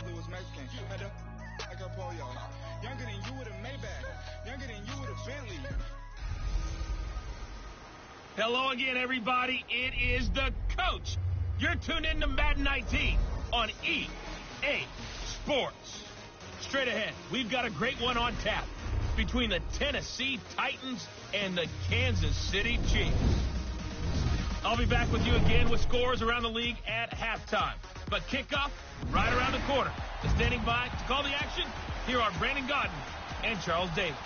mother was Mexican. Had the like a polio. Younger than you with a Maybach. Younger than you with a Bentley. Hello again, everybody. It is the coach. You're tuned in to Madden 19 on EA Sports. Straight ahead, we've got a great one on tap between the Tennessee Titans and the Kansas City Chiefs. I'll be back with you again with scores around the league at halftime. But kickoff right around the corner. And standing by to call the action, here are Brandon Gaudin and Charles Davis.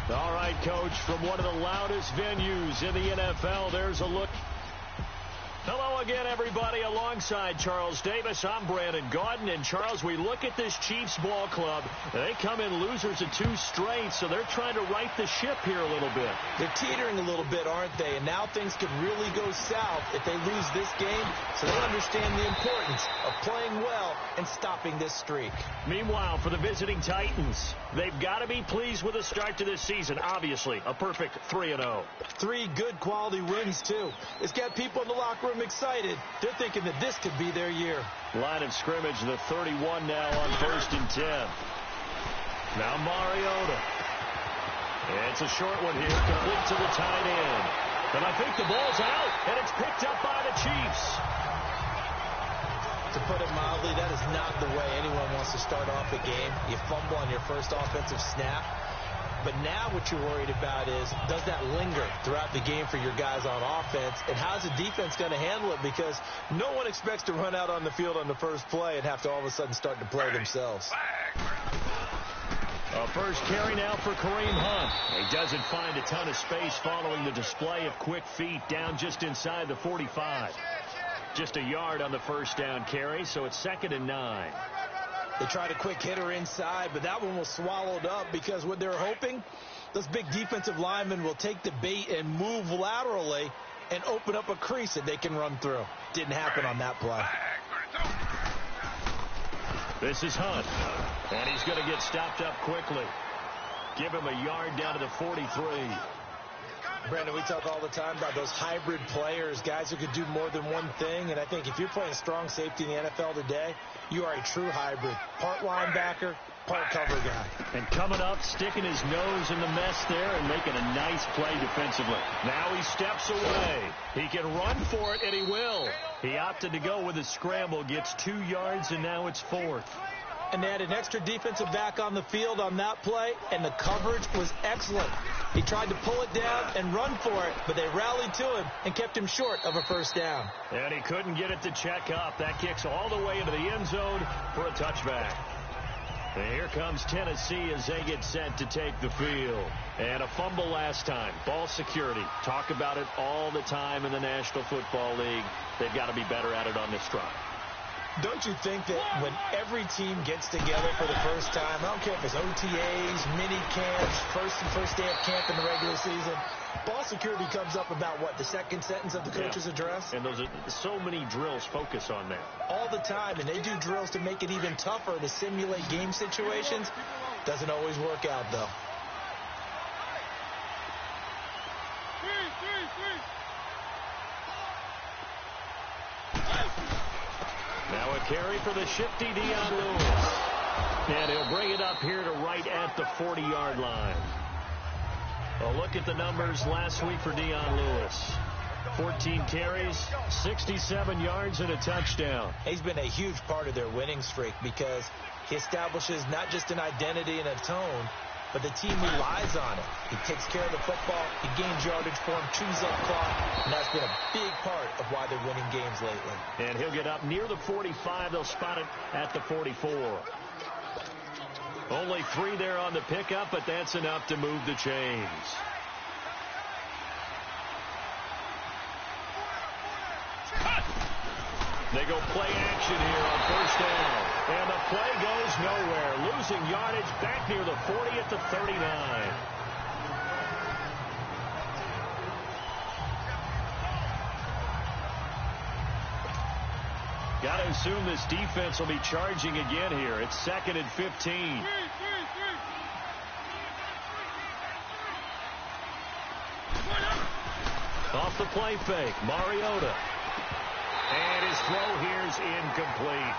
All right, Coach, from one of the loudest venues in the NFL, there's a look. Hello again, everybody. Alongside Charles Davis, I'm Brandon Gaudin. And, Charles, we look at this Chiefs ball club. They come in losers of 2 straight, so they're trying to right the ship here a little bit. They're teetering a little bit, aren't they? And now things could really go south if they lose this game, so they understand the importance of playing well and stopping this streak. Meanwhile, for the visiting Titans, they've got to be pleased with the start to this season. Obviously, a perfect 3-0. 3 good quality wins, too. It's got people in the locker room excited. They're thinking that this could be their year. Line of scrimmage, the 31 now on 1st and 10. Now Mariota. It's a short one here, complete to the tight end. And I think the ball's out, and it's picked up by the Chiefs. To put it mildly, that is not the way anyone wants to start off a game. You fumble on your first offensive snap. But now what you're worried about is, does that linger throughout the game for your guys on offense? And how's the defense going to handle it? Because no one expects to run out on the field on the first play and have to all of a sudden start to play themselves. A first carry now for Kareem Hunt. He doesn't find a ton of space following the display of quick feet down just inside the 45. Just a yard on the first down carry, so it's 2nd and 9. They tried a quick hitter inside, but that one was swallowed up because what they're hoping, those big defensive linemen will take the bait and move laterally and open up a crease that they can run through. Didn't happen on that play. This is Hunt, and he's going to get stopped up quickly. Give him a yard down to the 43. Brandon, we talk all the time about those hybrid players, guys who could do more than one thing. And I think if you're playing strong safety in the NFL today, you are a true hybrid. Part linebacker, part cover guy. And coming up, sticking his nose in the mess there and making a nice play defensively. Now he steps away. He can run for it, and he will. He opted to go with a scramble, gets 2 yards, and now it's 4th. And they had an extra defensive back on the field on that play, and the coverage was excellent. He tried to pull it down and run for it, but they rallied to him and kept him short of a first down. And he couldn't get it to check up. That kicks all the way into the end zone for a touchback. And here comes Tennessee as they get set to take the field. And a fumble last time. Ball security. Talk about it all the time in the National Football League. They've got to be better at it on this drive. Don't you think that when every team gets together for the first time, I don't care if it's OTAs, mini camps, first day of camp in the regular season, ball security comes up about what, the second sentence of the coach's address? And those are so many drills focus on that. All the time, and they do drills to make it even tougher to simulate game situations. Doesn't always work out, though. Now a carry for the shifty Dion Lewis. And he'll bring it up here to right at the 40-yard line. A look at the numbers last week for Dion Lewis. 14 carries, 67 yards, and a touchdown. He's been a huge part of their winning streak because he establishes not just an identity and a tone, but the team relies on it. He takes care of the football. He gains yardage for him, chews up clock, and that's been a big part of why they're winning games lately. And he'll get up near the 45. They'll spot it at the 44. Only 3 there on the pickup, but that's enough to move the chains. They go play action here on first down. And the play goes nowhere. Losing yardage back near the 40 at the 39. Got to assume this defense will be charging again here. It's 2nd and 15. Off the play fake, Mariota. And his throw here is incomplete.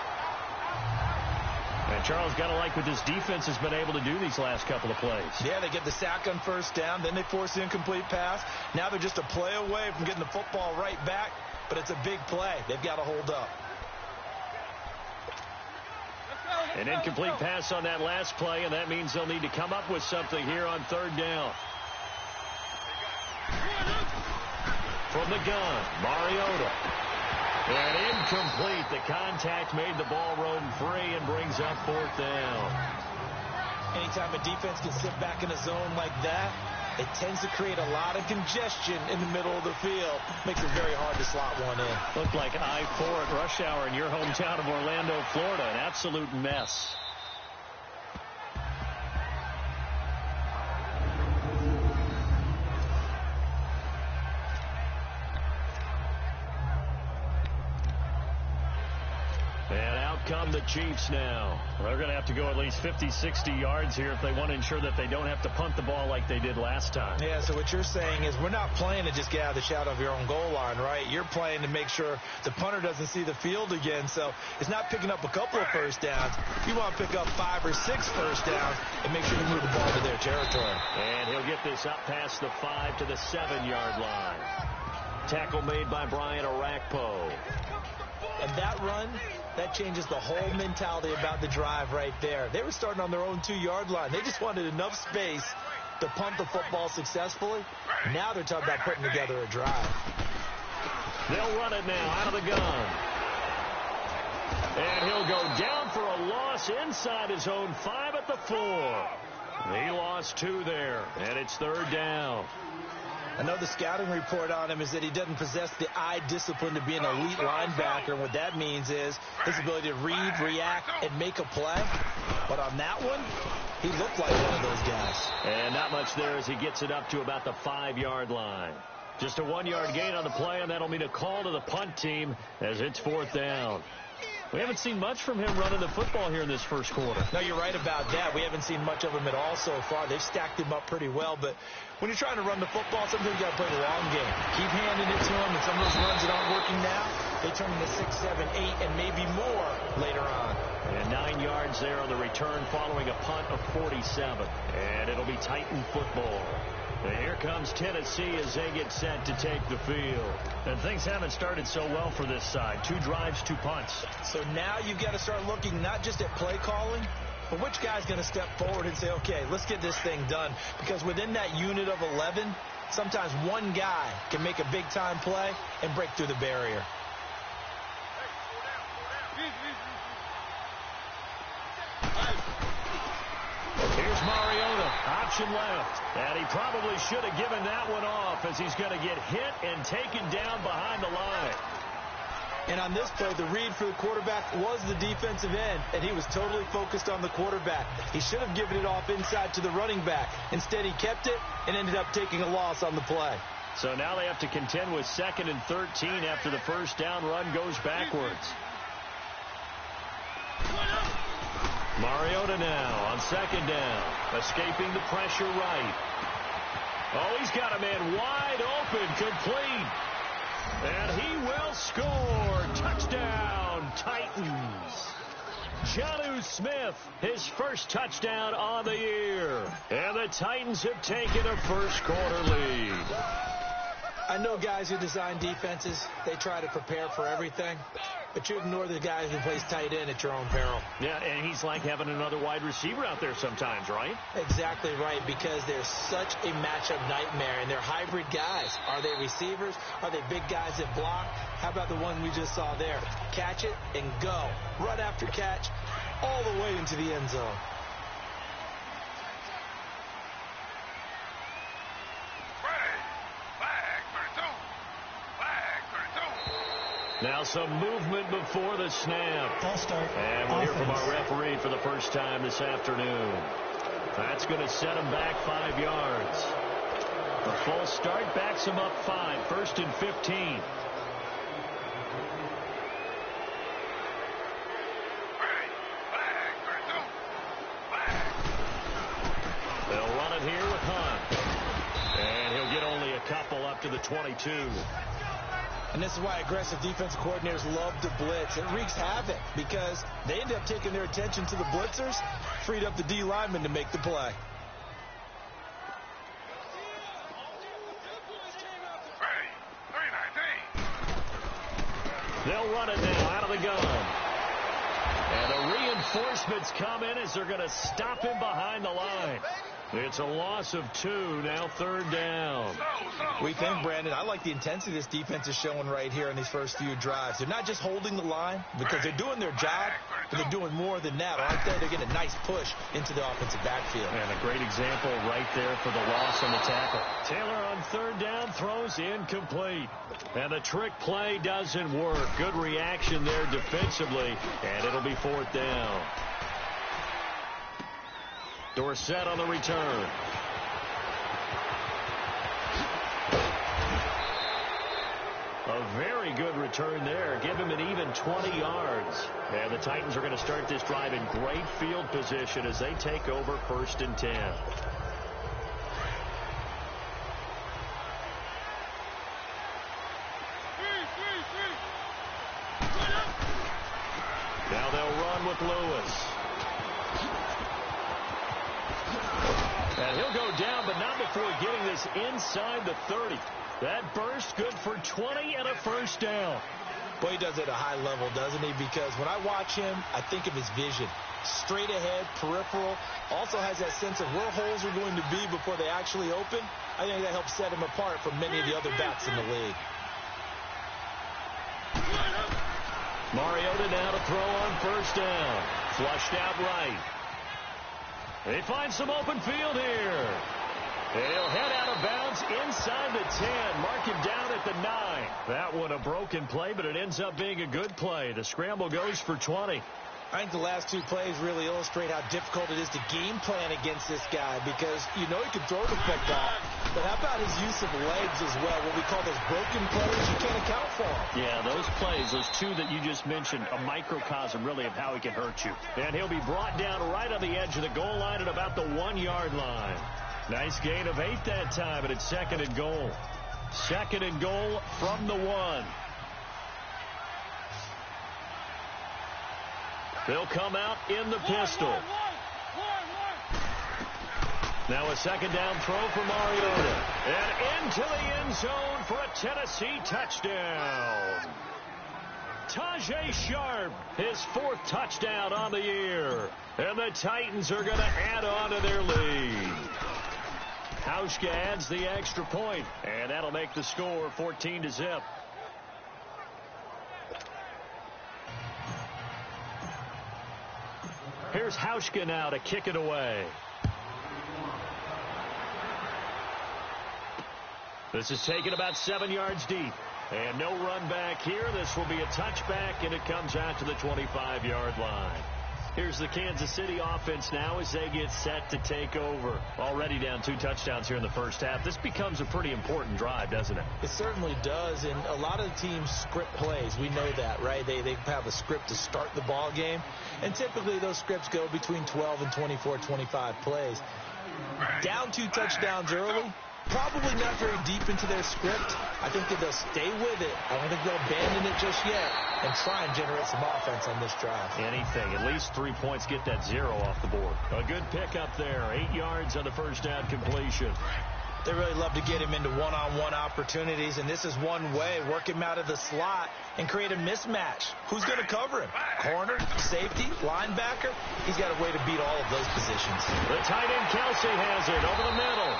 And Charles, got to like what this defense has been able to do these last couple of plays. Yeah, they get the sack on first down, then they force the incomplete pass. Now they're just a play away from getting the football right back, but it's a big play. They've got to hold up. An incomplete pass on that last play, and that means they'll need to come up with something here on third down. From the gun, Mariota. And incomplete. The contact made the ball roam free and brings up fourth down. Anytime a defense can sit back in a zone like that, it tends to create a lot of congestion in the middle of the field. Makes it very hard to slot one in. Looked like I-4 at rush hour in your hometown of Orlando, Florida. An absolute mess. Come the Chiefs now. They're going to have to go at least 50, 60 yards here if they want to ensure that they don't have to punt the ball like they did last time. Yeah, so what you're saying is we're not playing to just get out of the shadow of your own goal line, right? You're playing to make sure the punter doesn't see the field again. So it's not picking up a couple of first downs. You want to pick up 5 or 6 first downs and make sure you move the ball to their territory. And he'll get this up past the 5 to the 7-yard line. Tackle made by Brian Orakpo. And that run, that changes the whole mentality about the drive right there. They were starting on their own 2-yard line. They just wanted enough space to punt the football successfully. Now they're talking about putting together a drive. They'll run it now out of the gun. And he'll go down for a loss inside his own 5 at the 4. He lost 2 there, and it's third down. I know the scouting report on him is that he doesn't possess the eye discipline to be an elite linebacker. And what that means is his ability to read, react, and make a play. But on that one, he looked like one of those guys. And not much there as he gets it up to about the 5-yard line. Just a 1-yard gain on the play, and that'll mean a call to the punt team as it's fourth down. We haven't seen much from him running the football here in this first quarter. No, you're right about that. We haven't seen much of him at all so far. They've stacked him up pretty well, but when you're trying to run the football, sometimes you got to play the long game. Keep handing it to him, and some of those runs that aren't working now, they turn into 6, 7, 8, and maybe more later on. And 9 yards there on the return following a punt of 47. And it'll be Titan football. And here comes Tennessee as they get set to take the field. And things haven't started so well for this side. 2 drives, 2 punts. So now you've got to start looking not just at play calling, but which guy's going to step forward and say, okay, let's get this thing done. Because within that unit of 11, sometimes one guy can make a big-time play and break through the barrier. Here's Mariota, option left. And he probably should have given that one off as he's going to get hit and taken down behind the line. And on this play, the read for the quarterback was the defensive end, and he was totally focused on the quarterback. He should have given it off inside to the running back. Instead, he kept it and ended up taking a loss on the play. So now they have to contend with 2nd and 13 after the first down run goes backwards. Mariota now on 2nd down, escaping the pressure right. Oh, he's got a man wide open, complete. And he will score. Touchdown, Titans. Jonnu Smith, his first touchdown on the year. And the Titans have taken a first quarter lead. I know guys who design defenses, they try to prepare for everything. But you ignore the guy who plays tight end at your own peril. Yeah, and he's like having another wide receiver out there sometimes, right? Exactly right, because they're such a matchup nightmare, and they're hybrid guys. Are they receivers? Are they big guys that block? How about the one we just saw there? Catch it and go. Run after catch all the way into the end zone. Now some movement before the snap. And we'll hear from our referee for the first time this afternoon. That's going to set him back 5 yards. The false start backs him up 5. 1st and 15. They'll run it here with Hunt. And he'll get only a couple up to the 22. And this is why aggressive defensive coordinators love to blitz. It wreaks havoc because they end up taking their attention to the blitzers, freed up the D lineman to make the play. They'll run it now out of the gun. And the reinforcements come in as they're going to stop him behind the line. It's a loss of 2, now 3rd down. We think, Brandon, I like the intensity this defense is showing right here in these first few drives. They're not just holding the line because they're doing their job, but they're doing more than that, aren't they? They're getting a nice push into the offensive backfield. And a great example right there for the loss on the tackle. Taylor on 3rd down throws incomplete. And the trick play doesn't work. Good reaction there defensively, and it'll be 4th down. Dorsett on the return. A very good return there. Give him an even 20 yards. And the Titans are going to start this drive in great field position as they take over 1st and 10. Now they'll run with Lewis. And he'll go down, but not before getting this inside the 30. That burst good for 20 and a 1st down. Boy, he does it at a high level, doesn't he? Because when I watch him, I think of his vision. Straight ahead, peripheral. Also has that sense of where holes are going to be before they actually open. I think that helps set him apart from many of the other backs in the league. Mariota now to throw on 1st down. Flushed out right. They find some open field here. He'll head out of bounds inside the 10. Mark him down at the 9. That one a broken play, but it ends up being a good play. The scramble goes for 20. I think the last 2 plays really illustrate how difficult it is to game plan against this guy because you know he can throw the football, but how about his use of legs as well? What we call those broken plays, you can't account for them. Yeah, those plays, those 2 that you just mentioned, a microcosm really of how he can hurt you. And he'll be brought down right on the edge of the goal line at about the 1-yard line. Nice gain of 8 that time, and it's 2nd and goal. 2nd and goal from the 1. They'll come out in the pistol. Now a 2nd down throw for Mariota. And into the end zone for a Tennessee touchdown. Tajay Sharp, his 4th touchdown on the year. And the Titans are going to add on to their lead. Hauschka adds the extra point, and that'll make the score 14-0. Here's Hauschka now to kick it away. This is taken about 7 yards deep. And no run back here. This will be a touchback, and it comes out to the 25-yard line. Here's the Kansas City offense now as they get set to take over. Already down 2 touchdowns here in the first half. This becomes a pretty important drive, doesn't it? It certainly does, and a lot of the teams script plays. We know that, right? They have a script to start the ball game, and typically those scripts go between 12 and 24, 25 plays. Down 2 touchdowns early, probably not very deep into their script. I think that they'll stay with it. I don't think they'll abandon it just yet and try and generate some offense on this drive. Anything. At least 3 points. Get that 0 off the board. A good pickup there. 8 yards on the first down completion. They really love to get him into one-on-one opportunities, and this is one way. Work him out of the slot and create a mismatch. Who's going to cover him? Corner, safety, linebacker? He's got a way to beat all of those positions. The tight end Kelsey has it over the middle.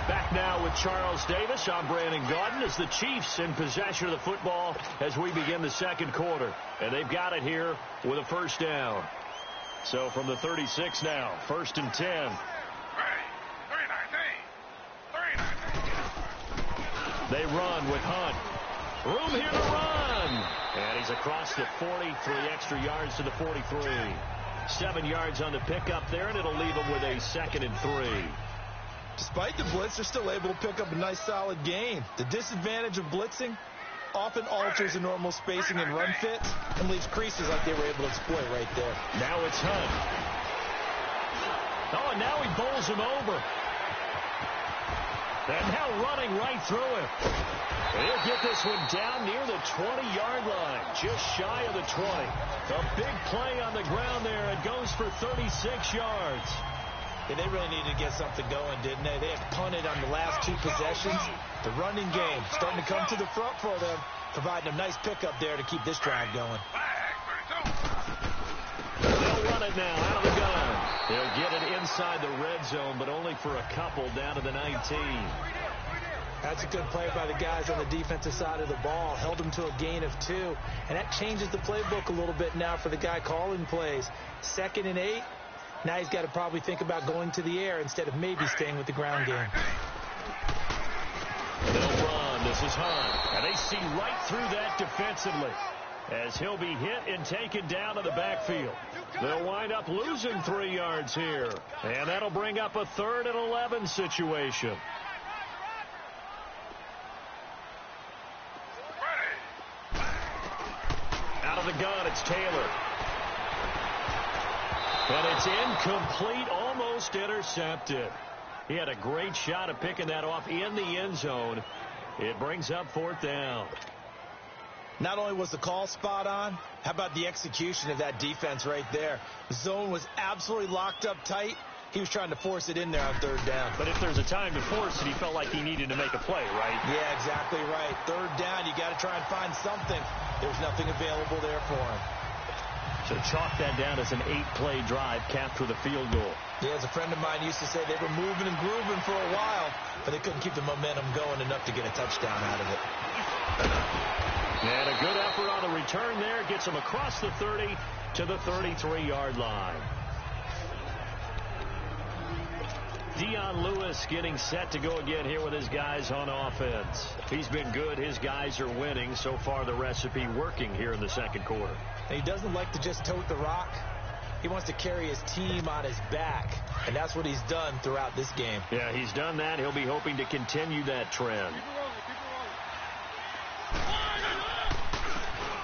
Back now with Charles Davis. I'm Brandon Gaudin as the Chiefs in possession of the football as we begin the second quarter. And they've got it here with a first down. So from the 36 now, 1st and 10. They run with Hunt. Room here to run. And he's across the 40, 3 extra yards to the 43. 7 yards on the pickup there, and it'll leave him with a 2nd and 3. Despite the blitz, they're still able to pick up a nice solid gain. The disadvantage of blitzing often alters the normal spacing and run fits and leaves creases like they were able to exploit right there. Now it's Hunt. Oh, and now he bowls him over. And now running right through him. He'll get this one down near the 20-yard line, just shy of the 20. A big play on the ground there. It goes for 36 yards. Yeah, they really needed to get something going, didn't they? They had punted on the last 2 possessions. The running game starting to come to the front for them, providing a nice pickup there to keep this drive going. They'll run it now out of the gun. They'll get it inside the red zone, but only for a couple down to the 19. That's a good play by the guys on the defensive side of the ball. Held them to a gain of 2. And that changes the playbook a little bit now for the guy calling plays. 2nd and 8. Now he's got to probably think about going to the air instead of maybe staying with the ground game. They'll run. This is Hunt. And they see right through that defensively as he'll be hit and taken down to the backfield. They'll wind up losing 3 yards here. And that'll bring up a 3rd and 11 situation. Out of the gun, it's Taylor. And it's incomplete, almost intercepted. He had a great shot at picking that off in the end zone. It brings up 4th down. Not only was the call spot on, how about the execution of that defense right there? The zone was absolutely locked up tight. He was trying to force it in there on 3rd down. But if there's a time to force it, he felt like he needed to make a play, right? Yeah, exactly right. 3rd down, you got to try and find something. There was nothing available there for him. So chalk that down as an 8-play drive capped with a field goal. Yeah, as a friend of mine used to say, they were moving and grooving for a while, but they couldn't keep the momentum going enough to get a touchdown out of it. And a good effort on the return there gets him across the 30 to the 33-yard line. Dion Lewis getting set to go again here with his guys on offense. He's been good. His guys are winning. So far, the recipe working here in the 2nd quarter. He doesn't like to just tote the rock. He wants to carry his team on his back, and that's what he's done throughout this game. Yeah, he's done that. He'll be hoping to continue that trend.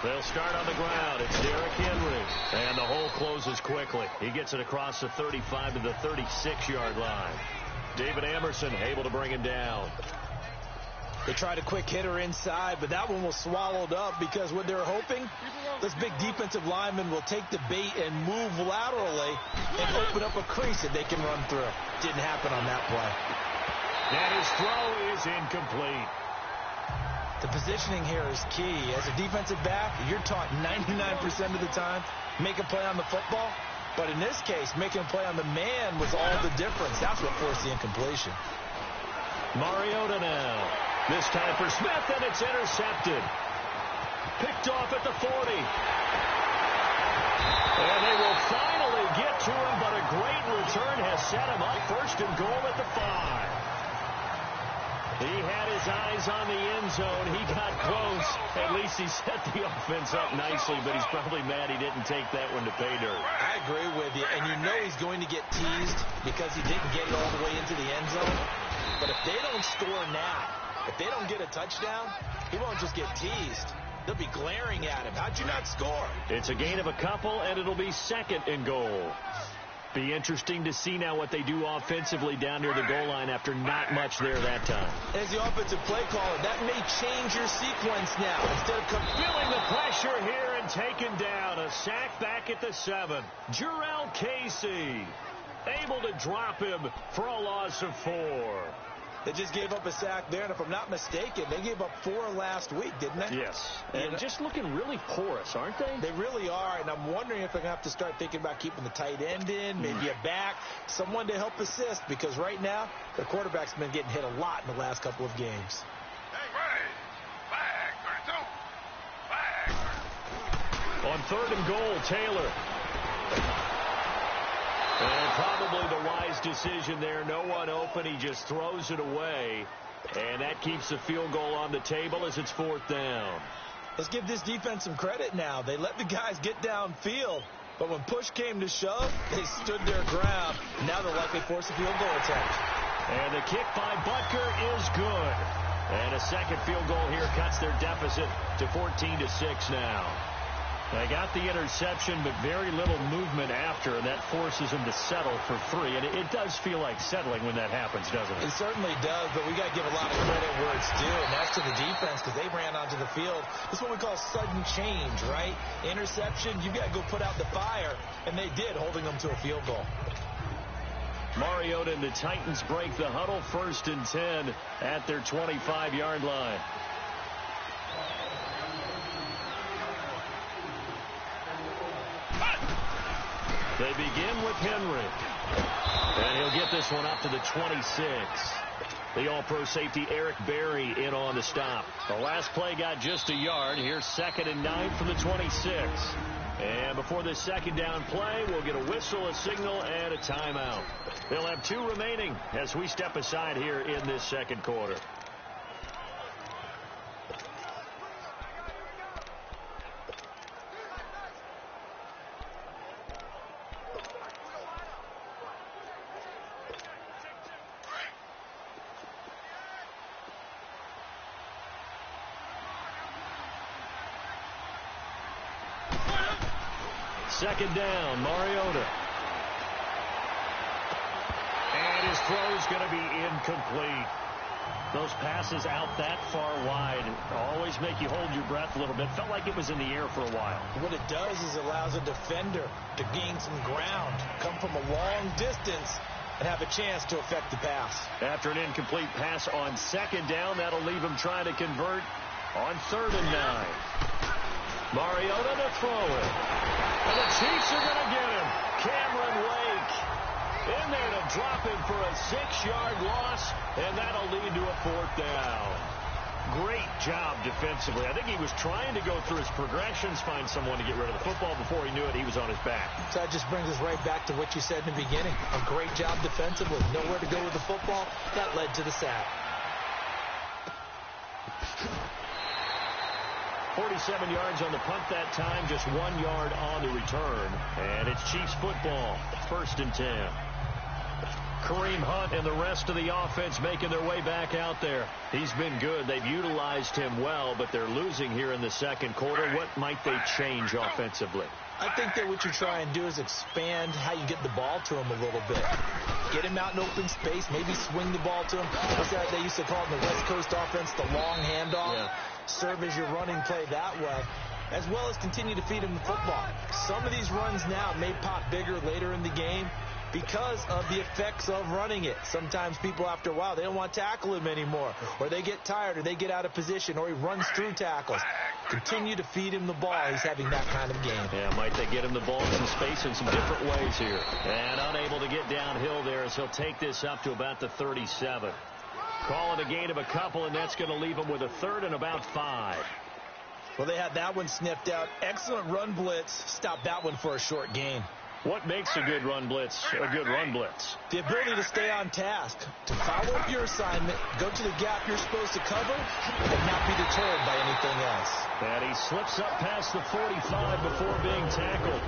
They'll start on the ground. It's Derrick Henry. And the hole closes quickly. He gets it across the 35 to the 36-yard line. David Amerson able to bring him down. They tried a quick hitter inside, but that one was swallowed up because what they're hoping, this big defensive lineman will take the bait and move laterally and open up a crease that they can run through. Didn't happen on that play. And his throw is incomplete. The positioning here is key. As a defensive back, you're taught 99% of the time, make a play on the football. But in this case, making a play on the man was all the difference. That's what forced the incompletion. Mariota now. This time for Smith, and it's intercepted. Picked off at the 40. And they will finally get to him, but a great return has set him up 1st and goal at the 5. He had his eyes on the end zone. He got close. At least he set the offense up nicely, but he's probably mad he didn't take that one to pay dirt. I agree with you, and you know he's going to get teased because he didn't get it all the way into the end zone. But if they don't score now, if they don't get a touchdown, he won't just get teased. They'll be glaring at him. How'd you not score? It's a gain of a couple, and it'll be 2nd and goal. Be interesting to see now what they do offensively down near the goal line after not much there that time. As the offensive play caller, that may change your sequence now. Instead of feeling the pressure here and taken down. A sack back at the 7. Jurrell Casey able to drop him for a loss of 4. They just gave up a sack there, and if I'm not mistaken, they gave up 4 last week, didn't they? Yes. And just looking really porous, aren't they? They really are, and I'm wondering if they're going to have to start thinking about keeping the tight end in, maybe a back, someone to help assist, because right now, their quarterback's been getting hit a lot in the last couple of games. On 3rd and goal, Taylor. And probably the wise decision there. No one open. He just throws it away. And that keeps the field goal on the table as it's 4th down. Let's give this defense some credit now. They let the guys get downfield. But when push came to shove, they stood their ground. Now they'll likely force a field goal attempt. And the kick by Butker is good. And a 2nd field goal here cuts their deficit to 14-6 now. They got the interception, but very little movement after, and that forces him to settle for 3. And it does feel like settling when that happens, doesn't it? It certainly does, but we got to give a lot of credit where it's due, and that's to the defense because they ran onto the field. It's what we call sudden change, right? Interception, you got to go put out the fire, and they did, holding them to a field goal. Mariota and the Titans break the huddle, 1st and 10 at their 25-yard line. They begin with Henry. And he'll get this one up to the 26. The all-pro safety Eric Berry in on the stop. The last play got just a yard. Here's 2nd and 9 from the 26. And before this 2nd down play, we'll get a whistle, a signal, and a timeout. They'll have 2 remaining as we step aside here in this 2nd quarter. Second down, Mariota. And his throw's going to be incomplete. Those passes out that far wide always make you hold your breath a little bit. Felt like it was in the air for a while. What it does is it allows a defender to gain some ground, come from a long distance, and have a chance to affect the pass. After an incomplete pass on 2nd down, that'll leave him trying to convert on 3rd and 9. Mariota to throw it. And the Chiefs are going to get him. Cameron Wake in there to drop him for a 6-yard loss, and that'll lead to a 4th down. Great job defensively. I think he was trying to go through his progressions, find someone to get rid of the football. Before he knew it, he was on his back. So that just brings us right back to what you said in the beginning. A great job defensively. Nowhere to go with the football. That led to the sack. 47 yards on the punt that time, just 1 yard on the return. And it's Chiefs football, 1st and 10. Kareem Hunt and the rest of the offense making their way back out there. He's been good. They've utilized him well, but they're losing here in the 2nd quarter. What might they change offensively? I think that what you try and do is expand how you get the ball to him a little bit. Get him out in open space, maybe swing the ball to him. What's that they used to call in the West Coast offense, the long handoff? Yeah. Serve as your running play that way, as well as continue to feed him the football. Some of these runs now may pop bigger later in the game because of the effects of running it. Sometimes people, after a while, they don't want to tackle him anymore, or they get tired, or they get out of position, or he runs through tackles. Continue to feed him the ball. He's having that kind of game. Yeah, might they get him the ball in some space in some different ways here. And unable to get downhill there as he'll take this up to about the 37. Call it a gain of a couple, and that's going to leave him with a 3rd and about 5. Well, they had that one sniffed out. Excellent run blitz. Stopped that one for a short gain. What makes a good run blitz a good run blitz? The ability to stay on task, to follow up your assignment, go to the gap you're supposed to cover, and not be deterred by anything else. And he slips up past the 45 before being tackled.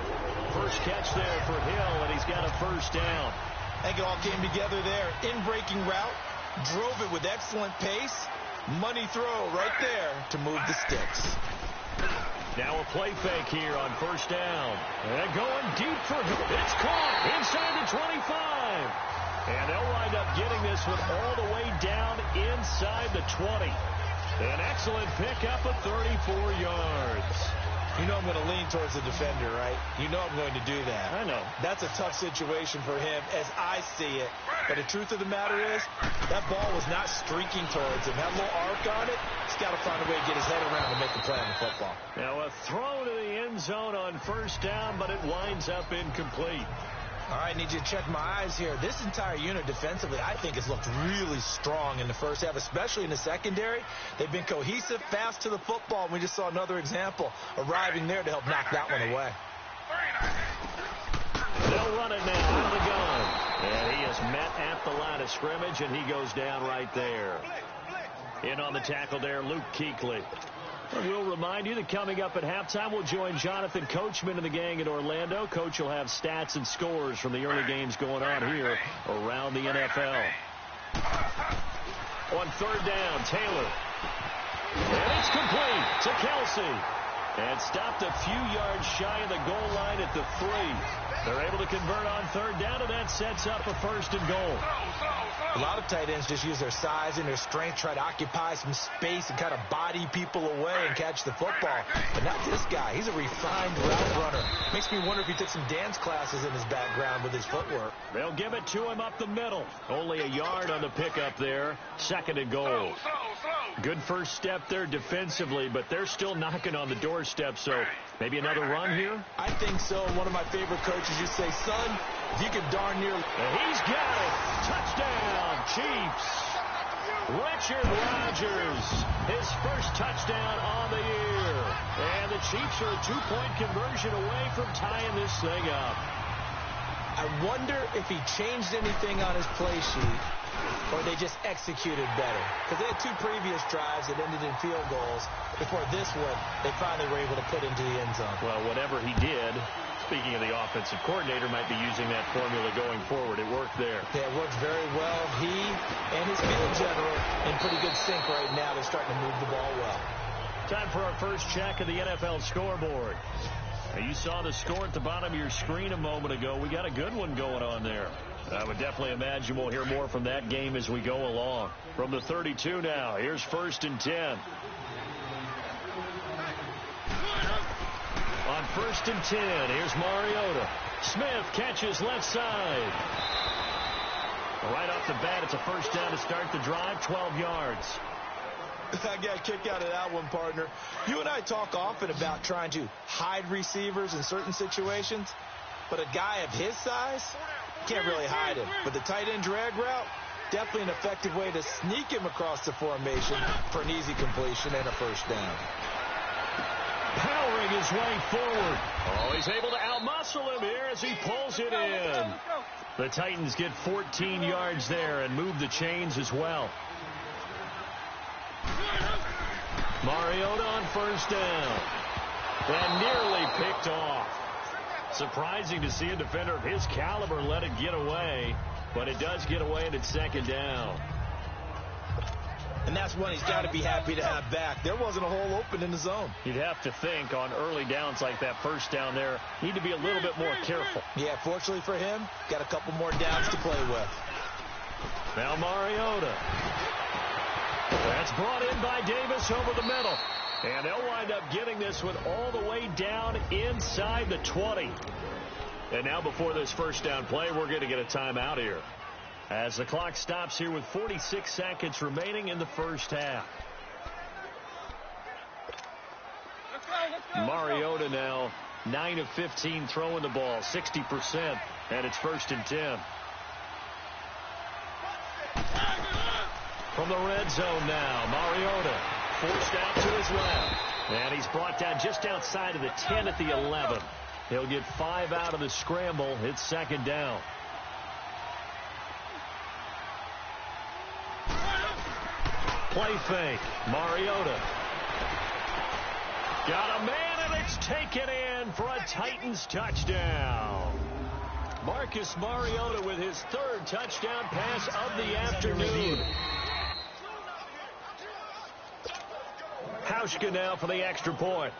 First catch there for Hill, and he's got a 1st down. I think it all came together there. In-breaking route, drove it with excellent pace. Money throw right there to move the sticks. Now a play fake here on 1st down. And going deep for him. It's caught inside the 25. And they'll wind up getting this one all the way down inside the 20. An excellent pickup of 34 yards. You know I'm going to lean towards the defender, right? You know I'm going to do that. I know. That's a tough situation for him as I see it. But the truth of the matter is, that ball was not streaking towards him. That little arc on it, he's got to find a way to get his head around and make a play on the football. Now a throw to the end zone on 1st down, but it winds up incomplete. All right, I need you to check my eyes here. This entire unit defensively, I think, has looked really strong in the first half, especially in the secondary. They've been cohesive, fast to the football. We just saw another example arriving there to help knock that one away. They'll run it now out of the gun. And he is met at the line of scrimmage, and he goes down right there. In on the tackle there, Luke Kuechly. And we'll remind you that coming up at halftime, we'll join Jonathan Coachman and the gang in Orlando. Coach will have stats and scores from the early games going on here around the NFL. On 3rd down, Taylor. And it's complete to Kelsey. and stopped a few yards shy of the goal line at the 3. They're able to convert on third down, and that sets up a 1st and goal. A lot of tight ends just use their size and their strength, try to occupy some space and kind of body people away and catch the football. But not this guy. He's a refined route runner. Makes me wonder if he took some dance classes in his background with his footwork. They'll give it to him up the middle. Only a yard on the pickup there. 2nd and goal. Good first step there defensively, but they're still knocking on the doorstep, so maybe another run here? I think so. One of my favorite coaches used to say, son, if you can darn near... And he's got it. Touchdown, Chiefs. Richard Rodgers, his first touchdown on the year. And the Chiefs are a 2-point conversion away from tying this thing up. I wonder if he changed anything on his play sheet or they just executed better. Because they had 2 previous drives that ended in field goals. Before this one, they finally were able to put into the end zone. Well, whatever he did, speaking of the offensive coordinator, might be using that formula going forward. It worked there. Yeah, it works very well. He and his field general in pretty good sync right now. They're starting to move the ball well. Time for our first check of the NFL scoreboard. Now, you saw the score at the bottom of your screen a moment ago. We got a good one going on there. I would definitely imagine we'll hear more from that game as we go along. From the 32 now, here's 1st and 10. On 1st and 10, here's Mariota. Smith catches left side. Right off the bat, it's a first down to start the drive, 12 yards. I got a kick out of that one, partner. You and I talk often about trying to hide receivers in certain situations, but a guy of his size can't really hide him. But the tight end drag route, definitely an effective way to sneak him across the formation for an easy completion and a first down. Powering his way forward. Oh, he's able to outmuscle him here as he pulls it in. The Titans get 14 yards there and move the chains as well. Mariota on first down. And nearly picked off. Surprising to see a defender of his caliber let it get away. But it does get away and it's 2nd down. And that's one he's got to be happy to have back. There wasn't a hole open in the zone. You'd have to think on early downs like that first down there, need to be a little bit more careful. Yeah, fortunately for him, got a couple more downs to play with. Now Mariota. That's brought in by Davis over the middle. And they'll wind up getting this one all the way down inside the 20. And now before this first down play, we're going to get a timeout here. As the clock stops here with 46 seconds remaining in the first half. Mariota now 9 of 15 throwing the ball, 60%, and it's 1st and 10. From the red zone now, Mariota forced out to his left. And he's brought down just outside of the 10 at the 11. He'll get 5 out of the scramble. It's 2nd down. Play fake. Mariota. Got a man, and it's taken in for a Titans touchdown. Marcus Mariota with his 3rd touchdown pass of the afternoon. Hauschka now for the extra point.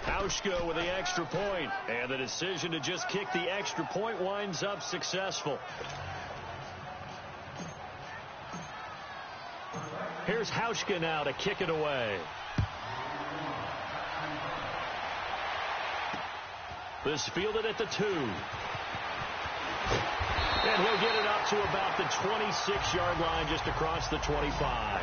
Hauschka with the extra point, and the decision to just kick the extra point winds up successful. Here's Hauschka now to kick it away. This fielded at the 2. And he'll get it up to about the 26-yard line, just across the 25.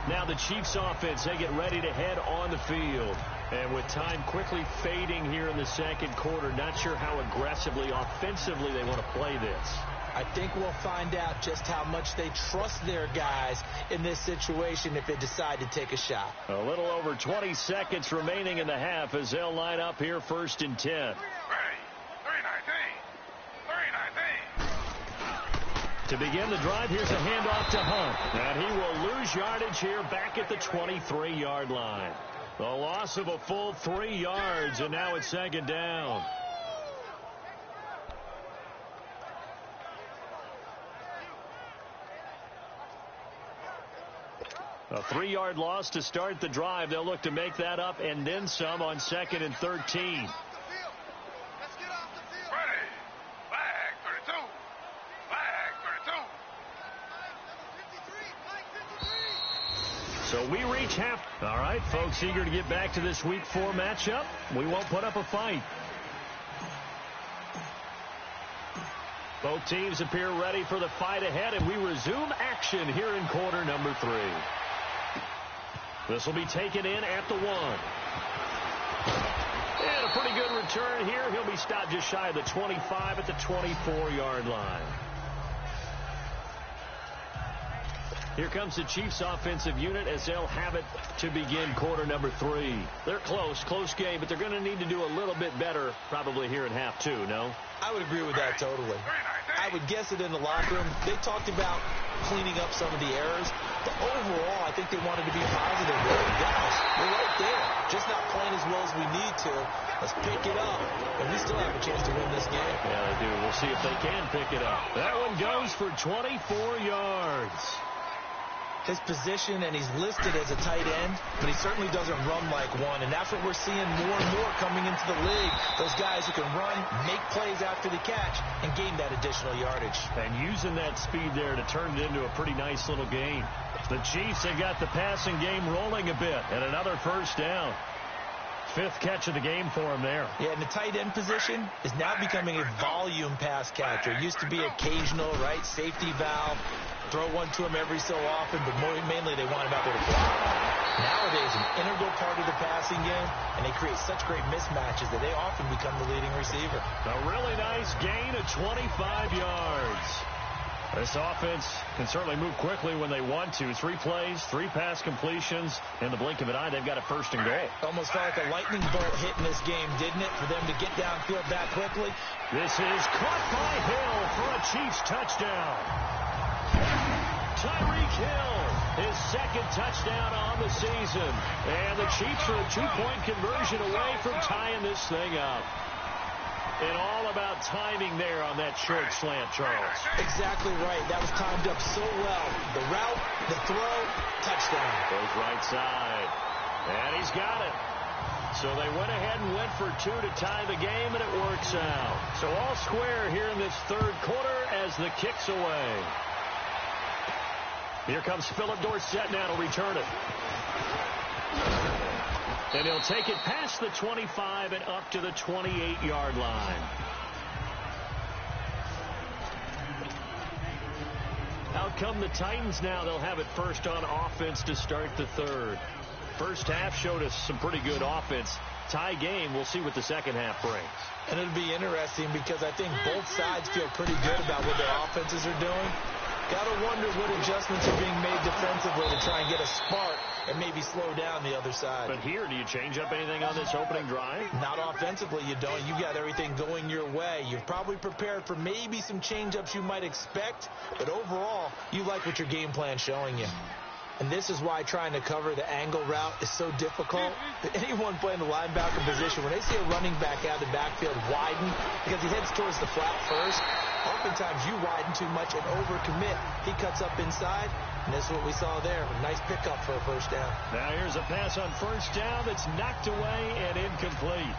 Now the Chiefs offense, they get ready to head on the field. And with time quickly fading here in the second quarter, not sure how aggressively, offensively they want to play this. I think we'll find out just how much they trust their guys in this situation if they decide to take a shot. A little over 20 seconds remaining in the half as they'll line up here 1st and 10. To begin the drive, here's a handoff to Hunt. And he will lose yardage here back at the 23-yard line. The loss of a full 3 yards, and now it's 2nd down. A 3-yard loss to start the drive. They'll look to make that up and then some on 2nd and 13. So we reach half. All right, folks, eager to get back to this Week 4 matchup. We won't put up a fight. Both teams appear ready for the fight ahead, and we resume action here in quarter number 3. This will be taken in at the 1. And a pretty good return here. He'll be stopped just shy of the 25 at the 24-yard line. Here comes the Chiefs offensive unit as they'll have it to begin quarter number 3. They're close game, but they're going to need to do a little bit better probably here in half 2, no? I would agree with that totally. I would guess it in the locker room. They talked about cleaning up some of the errors, but overall, I think they wanted to be positive. Guys, we're right there. Just not playing as well as we need to. Let's pick it up, and we still have a chance to win this game. Yeah, they do. We'll see if they can pick it up. That one goes for 24 yards. His position, and he's listed as a tight end, but he certainly doesn't run like one, and that's what we're seeing more and more coming into the league. Those guys who can run, make plays after the catch, and gain that additional yardage. And using that speed there to turn it into a pretty nice little game. The Chiefs have got the passing game rolling a bit, and another first down. 5th catch of the game for him there. Yeah, and the tight end position is now becoming a volume pass catcher. It used to be occasional, right, safety valve. Throw one to him every so often, but mainly they want him out there to block. Nowadays, an integral part of the passing game, and they create such great mismatches that they often become the leading receiver. A really nice gain of 25 yards. This offense can certainly move quickly when they want to. 3 plays, 3 pass completions. In the blink of an eye, they've got a 1st and goal. Almost felt like a lightning bolt hit in this game, didn't it, for them to get downfield that quickly? This is caught by Hill for a Chiefs touchdown. Tyreek Hill, his 2nd touchdown on the season. And the Chiefs are a 2-point conversion away from tying this thing up. And all about timing there on that short slant, Charles. Exactly right. That was timed up so well. The route, the throw, touchdown. Goes right side. And he's got it. So they went ahead and went for 2 to tie the game, and it works out. So all square here in this 3rd quarter as the kick's away. Here comes Philip Dorsett now to return it. And he'll take it past the 25 and up to the 28-yard line. Out come the Titans now. They'll have it first on offense to start the 3rd. First half showed us some pretty good offense. Tie game, we'll see what the second half brings. And it'll be interesting because I think both sides feel pretty good about what their offenses are doing. Got to wonder what adjustments are being made defensively to try and get a spark and maybe slow down the other side. But here, do you change up anything on this opening drive? Not offensively, you don't. You've got everything going your way. You've probably prepared for maybe some change-ups you might expect, but overall, you like what your game plan's showing you. And this is why trying to cover the angle route is so difficult. Anyone playing the linebacker position, when they see a running back out of the backfield widen because he heads towards the flat first, oftentimes you widen too much and overcommit. He cuts up inside, and that's what we saw there. A nice pickup for a first down. Now here's a pass on first down that's knocked away and incomplete.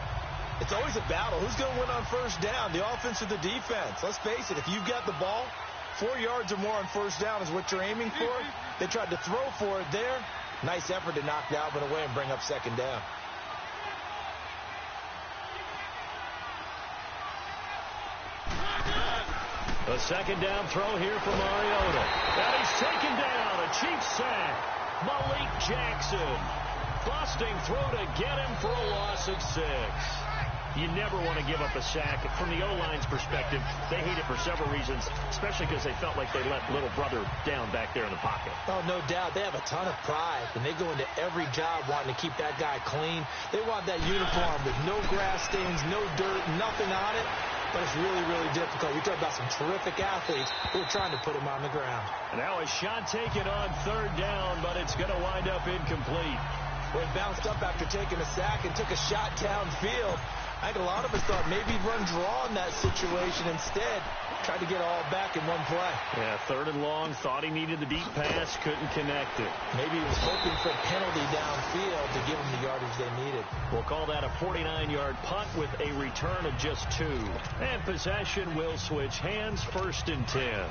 It's always a battle. Who's going to win on first down, the offense or the defense? Let's face it, if you've got the ball, 4 yards or more on first down is what you're aiming for. They tried to throw for it there. Nice effort to knock Dalvin away and bring up second down. A second down throw here for Mariota. And he's taken down. A Chiefs sack. Malik Jackson busting through to get him for a loss of 6. You never want to give up a sack. From the O-line's perspective, they hate it for several reasons, especially because they felt like they let little brother down back there in the pocket. Oh, no doubt. They have a ton of pride, and they go into every job wanting to keep that guy clean. They want that uniform with no grass stains, no dirt, nothing on it. But it's really, really difficult. You're talking about some terrific athletes who are trying to put him on the ground. And now a shot taken on third down, but it's going to wind up incomplete. Well, he bounced up after taking a sack and took a shot downfield. I think a lot of us thought maybe he'd run draw in that situation. Instead, Tried to get it all back in one play. Yeah, 3rd and long. Thought he needed the deep pass. Couldn't connect it. Maybe he was hoping for a penalty downfield to give him the yardage they needed. We'll call that a 49-yard punt with a return of just 2. And possession will switch hands. 1st and 10.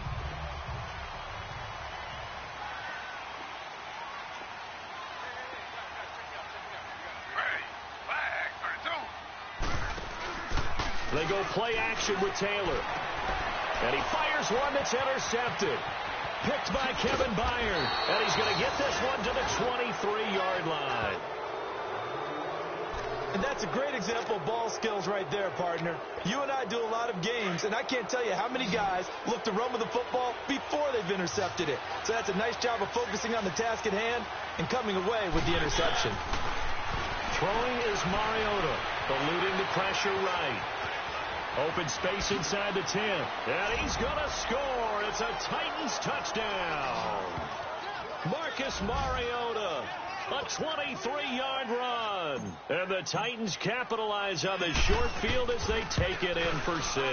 They go play action with Taylor. And he fires one that's intercepted. Picked by Kevin Byard. And he's going to get this one to the 23-yard line. And that's a great example of ball skills right there, partner. You and I do a lot of games, and I can't tell you how many guys look to run with the football before they've intercepted it. So that's a nice job of focusing on the task at hand and coming away with the interception. Throwing is Mariota, eluding the pressure right. Open space inside the 10. And he's going to score. It's a Titans touchdown. Marcus Mariota, a 23-yard run. And the Titans capitalize on the short field as they take it in for 6.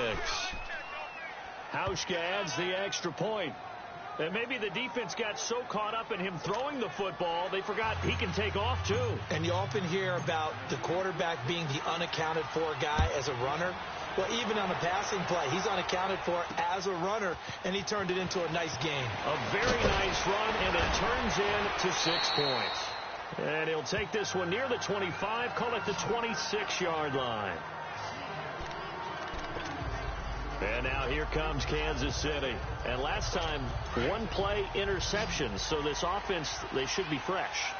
Hauschka adds the extra point. And maybe the defense got so caught up in him throwing the football, they forgot he can take off, too. And you often hear about the quarterback being the unaccounted for guy as a runner. Well, even on a passing play, he's unaccounted for as a runner, and he turned it into a nice game. A very nice run, and it turns into 6 points. And he'll take this one near the 25, call it the 26-yard line. And now here comes Kansas City. And last time, 1-play interception. So this offense, they should be fresh.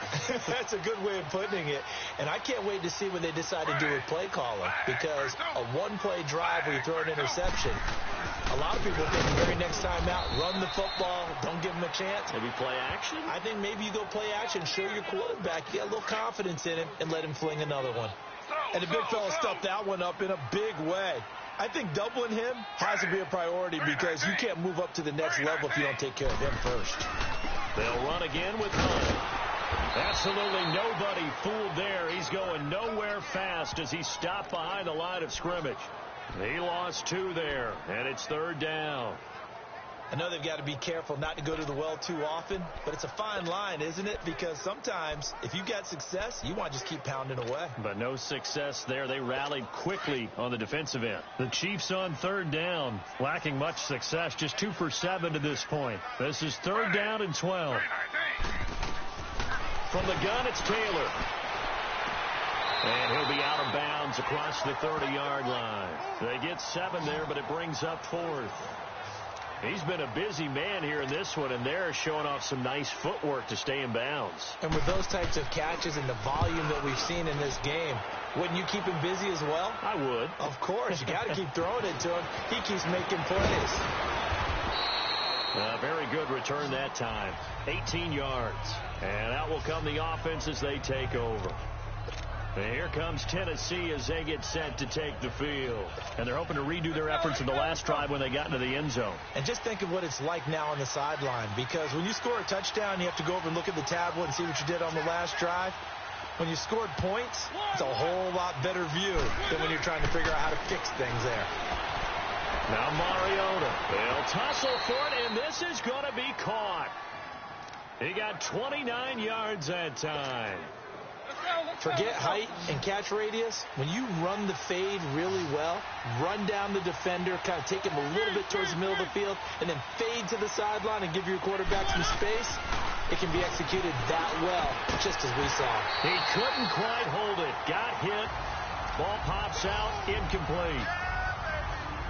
That's a good way of putting it. And I can't wait to see what they decide to do with play calling. Because a 1-play drive where you throw an interception, a lot of people think the very next time out, run the football, don't give him a chance. Maybe play action? I think maybe you go play action, show your quarterback, you get a little confidence in him, and let him fling another one. And the big fella stuffed that one up in a big way. I think doubling him has to be a priority because you can't move up to the next level if you don't take care of him first. They'll run again with Hunt. Absolutely nobody fooled there. He's going nowhere fast as he stopped behind the line of scrimmage. He lost 2 there, and it's 3rd down. I know they've got to be careful not to go to the well too often, but it's a fine line, isn't it? Because sometimes if you got success, you want to just keep pounding away. But no success there. They rallied quickly on the defensive end. The Chiefs on 3rd down, lacking much success, just 2 for 7 to this point. This is 3rd down and 12. From the gun, it's Taylor. And he'll be out of bounds across the 30-yard line. They get 7 there, but it brings up 4th. He's been a busy man here in this one, and they're showing off some nice footwork to stay in bounds. And with those types of catches and the volume that we've seen in this game, wouldn't you keep him busy as well? I would. Of course. You got to keep throwing it to him. He keeps making plays. A very good return that time. 18 yards. And out will come the offense as they take over. And here comes Tennessee as they get set to take the field. And they're hoping to redo their efforts in the last drive when they got into the end zone. And just think of what it's like now on the sideline. Because when you score a touchdown, you have to go over and look at the tablet and see what you did on the last drive. When you scored points, it's a whole lot better view than when you're trying to figure out how to fix things there. Now Mariota. They'll tussle for it, and this is going to be caught. He got 29 yards that time. Forget height and catch radius. When you run the fade really well, run down the defender, kind of take him a little bit towards the middle of the field, and then fade to the sideline and give your quarterback some space, it can be executed that well, just as we saw. He couldn't quite hold it. Got hit. Ball pops out. Incomplete.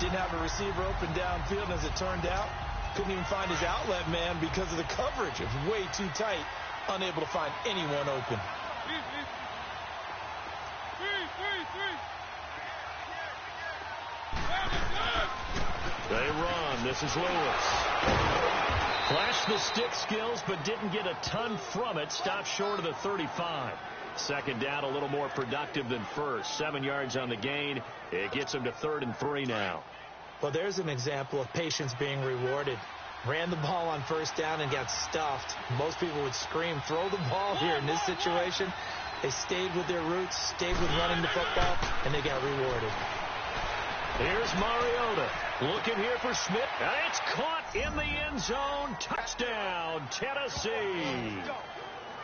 Didn't have a receiver open downfield, and as it turned out, couldn't even find his outlet man because of the coverage. It was way too tight, unable to find anyone open. They run. This is Lewis. Flashed the stick skills, but didn't get a ton from it. Stopped short of the 35. 2nd down, a little more productive than first. 7 yards on the gain. It gets him to 3rd and 3 now. Well, there's an example of patience being rewarded. Ran the ball on 1st down and got stuffed. Most people would scream, throw the ball here. In this situation, they stayed with their roots, stayed with running the football, and they got rewarded. Here's Mariota looking here for Smith. And it's caught in the end zone. Touchdown, Tennessee.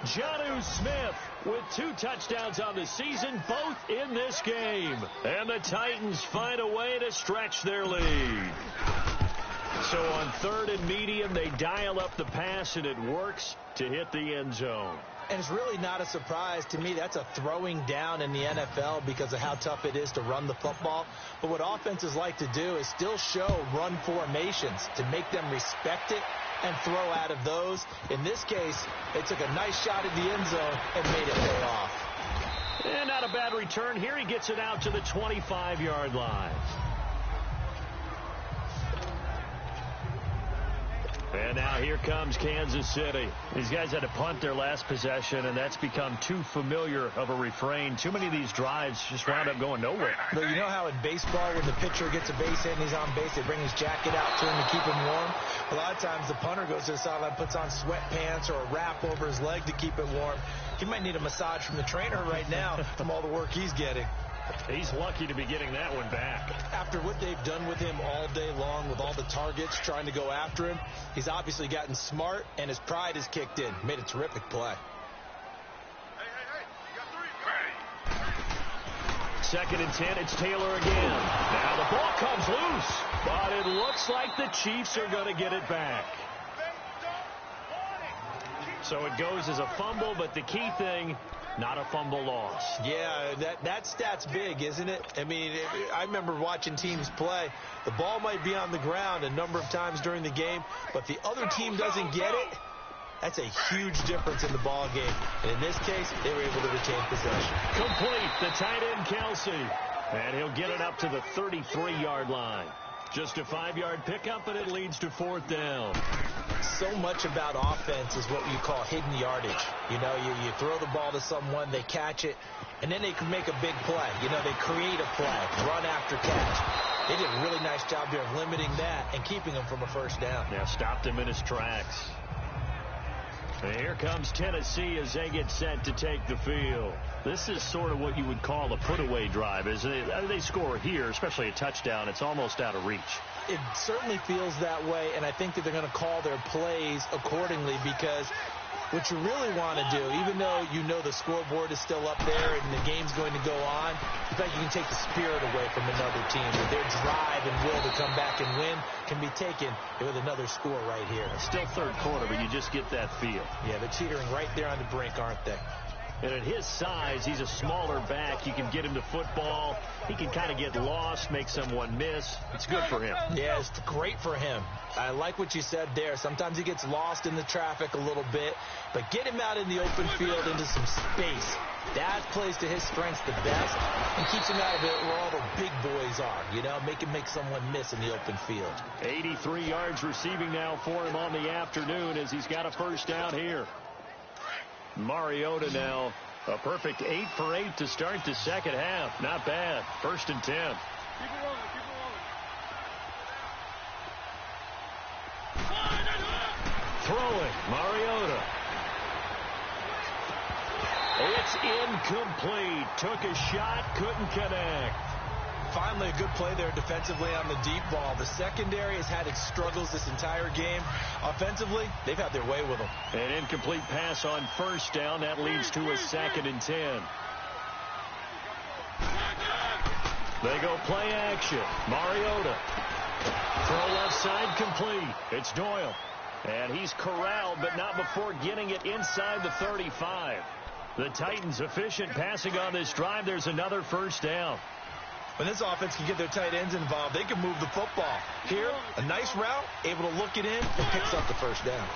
Jonnu Smith with 2 touchdowns on the season, both in this game. And the Titans find a way to stretch their lead. So on 3rd and medium, they dial up the pass, and it works to hit the end zone. And it's really not a surprise to me. That's a throwing down in the NFL because of how tough it is to run the football. But what offenses like to do is still show run formations to make them respect it and throw out of those. In this case, they took a nice shot at the end zone and made it pay off. And not a bad return here. He gets it out to the 25-yard line. And now here comes Kansas City. These guys had to punt their last possession, and that's become too familiar of a refrain. Too many of these drives just wound up going nowhere. But you know how in baseball, when the pitcher gets a base hit and he's on base, they bring his jacket out to him to keep him warm? A lot of times the punter goes to the sideline, puts on sweatpants or a wrap over his leg to keep it warm. He might need a massage from the trainer right now from all the work he's getting. He's lucky to be getting that one back. After what they've done with him all day long with all the targets trying to go after him, he's obviously gotten smart, and his pride has kicked in. Made a terrific play. Second and 10, it's Taylor again. Now the ball comes loose, but it looks like the Chiefs are going to get it back. So it goes as a fumble, but the key thing, not a fumble loss. Yeah, that stat's big, isn't it? I mean, I remember watching teams play. The ball might be on the ground a number of times during the game, but the other team doesn't get it. That's a huge difference in the ball game. And in this case, they were able to retain possession. Complete, the tight end, Kelsey. And he'll get it up to the 33-yard line. Just a 5-yard pickup, and it leads to 4th down. So much about offense is what you call hidden yardage. You know, you throw the ball to someone, they catch it, and then they can make a big play. You know, they create a play, run after catch. They did a really nice job there of limiting that and keeping him from a first down. Yeah, stopped him in his tracks. And here comes Tennessee as they get set to take the field. This is sort of what you would call a put-away drive, isn't it? They score here, especially a touchdown. It's almost out of reach. It certainly feels that way, and I think that they're going to call their plays accordingly because what you really want to do, even though you know the scoreboard is still up there and the game's going to go on, in fact, you can take the spirit away from another team. Their drive and will to come back and win can be taken with another score right here. It's still third quarter, but you just get that feel. Yeah, they're teetering right there on the brink, aren't they? And at his size, he's a smaller back. You can get him to football. He can kind of get lost, make someone miss. It's good for him. Yeah, it's great for him. I like what you said there. Sometimes he gets lost in the traffic a little bit, but get him out in the open field into some space. That plays to his strengths the best and keeps him out of it where all the big boys are. You know, make someone miss in the open field. 83 yards receiving now for him on the afternoon as he's got a first down here. Mariota now, a perfect 8 for 8 to start the second half. Not bad. 1st and 10. Keep it rolling, keep it rolling. Throwing, Mariota. It's incomplete. Took a shot, couldn't connect. Finally, a good play there defensively on the deep ball. The secondary has had its struggles this entire game. Offensively, they've had their way with them. An incomplete pass on first down. That leads to a 2nd and 10. They go play action. Mariota. Throw left side complete. It's Doyle. And he's corralled, but not before getting it inside the 35. The Titans efficient passing on this drive. There's another first down. When this offense can get their tight ends involved, they can move the football. Here, a nice route, able to look it in, and picks up the first down.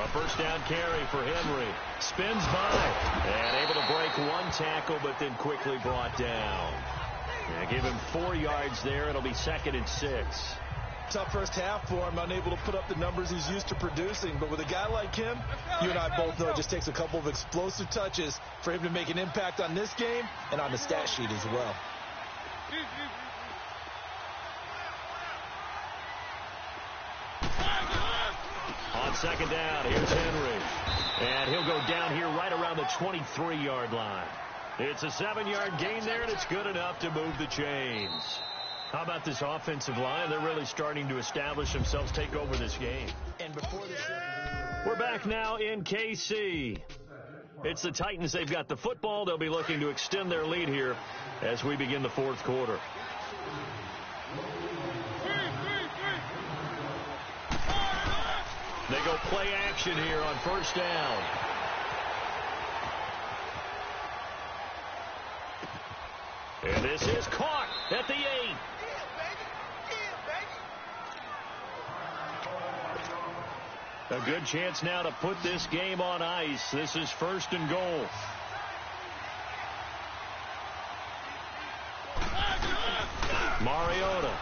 A first down carry for Henry. Spins by, and able to break one tackle, but then quickly brought down. Yeah, give him 4 yards there. It'll be 2nd and 6. Tough first half for him, unable to put up the numbers he's used to producing. But with a guy like him, you and I both know it just takes a couple of explosive touches for him to make an impact on this game and on the stat sheet as well. On second down, here's Henry. And he'll go down here right around the 23-yard line. It's a 7-yard gain there, and it's good enough to move the chains. How about this offensive line? They're really starting to establish themselves, take over this game. And before this, we're back now in KC. It's the Titans. They've got the football. They'll be looking to extend their lead here as we begin the fourth quarter. They go play action here on first down. And this is caught at the 8. A good chance now to put this game on ice. This is first and goal. Mariota.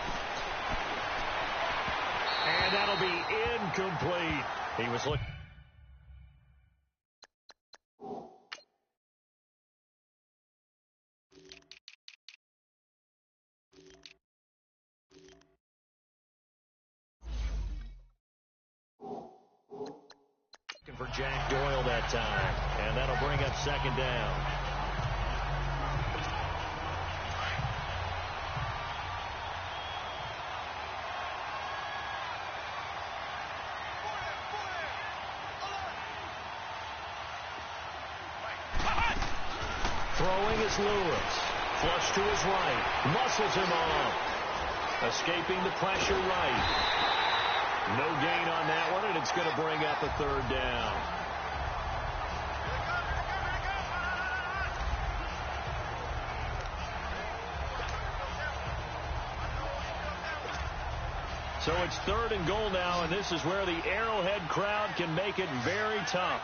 And that'll be incomplete. He was looking. For Jack Doyle that time. And that'll bring up second down. Throwing is Lewis. Flush to his right. Muscles him off. Escaping the pressure right. No gain on that one, and it's going to bring up a third down. So it's third and goal now, and this is where the Arrowhead crowd can make it very tough.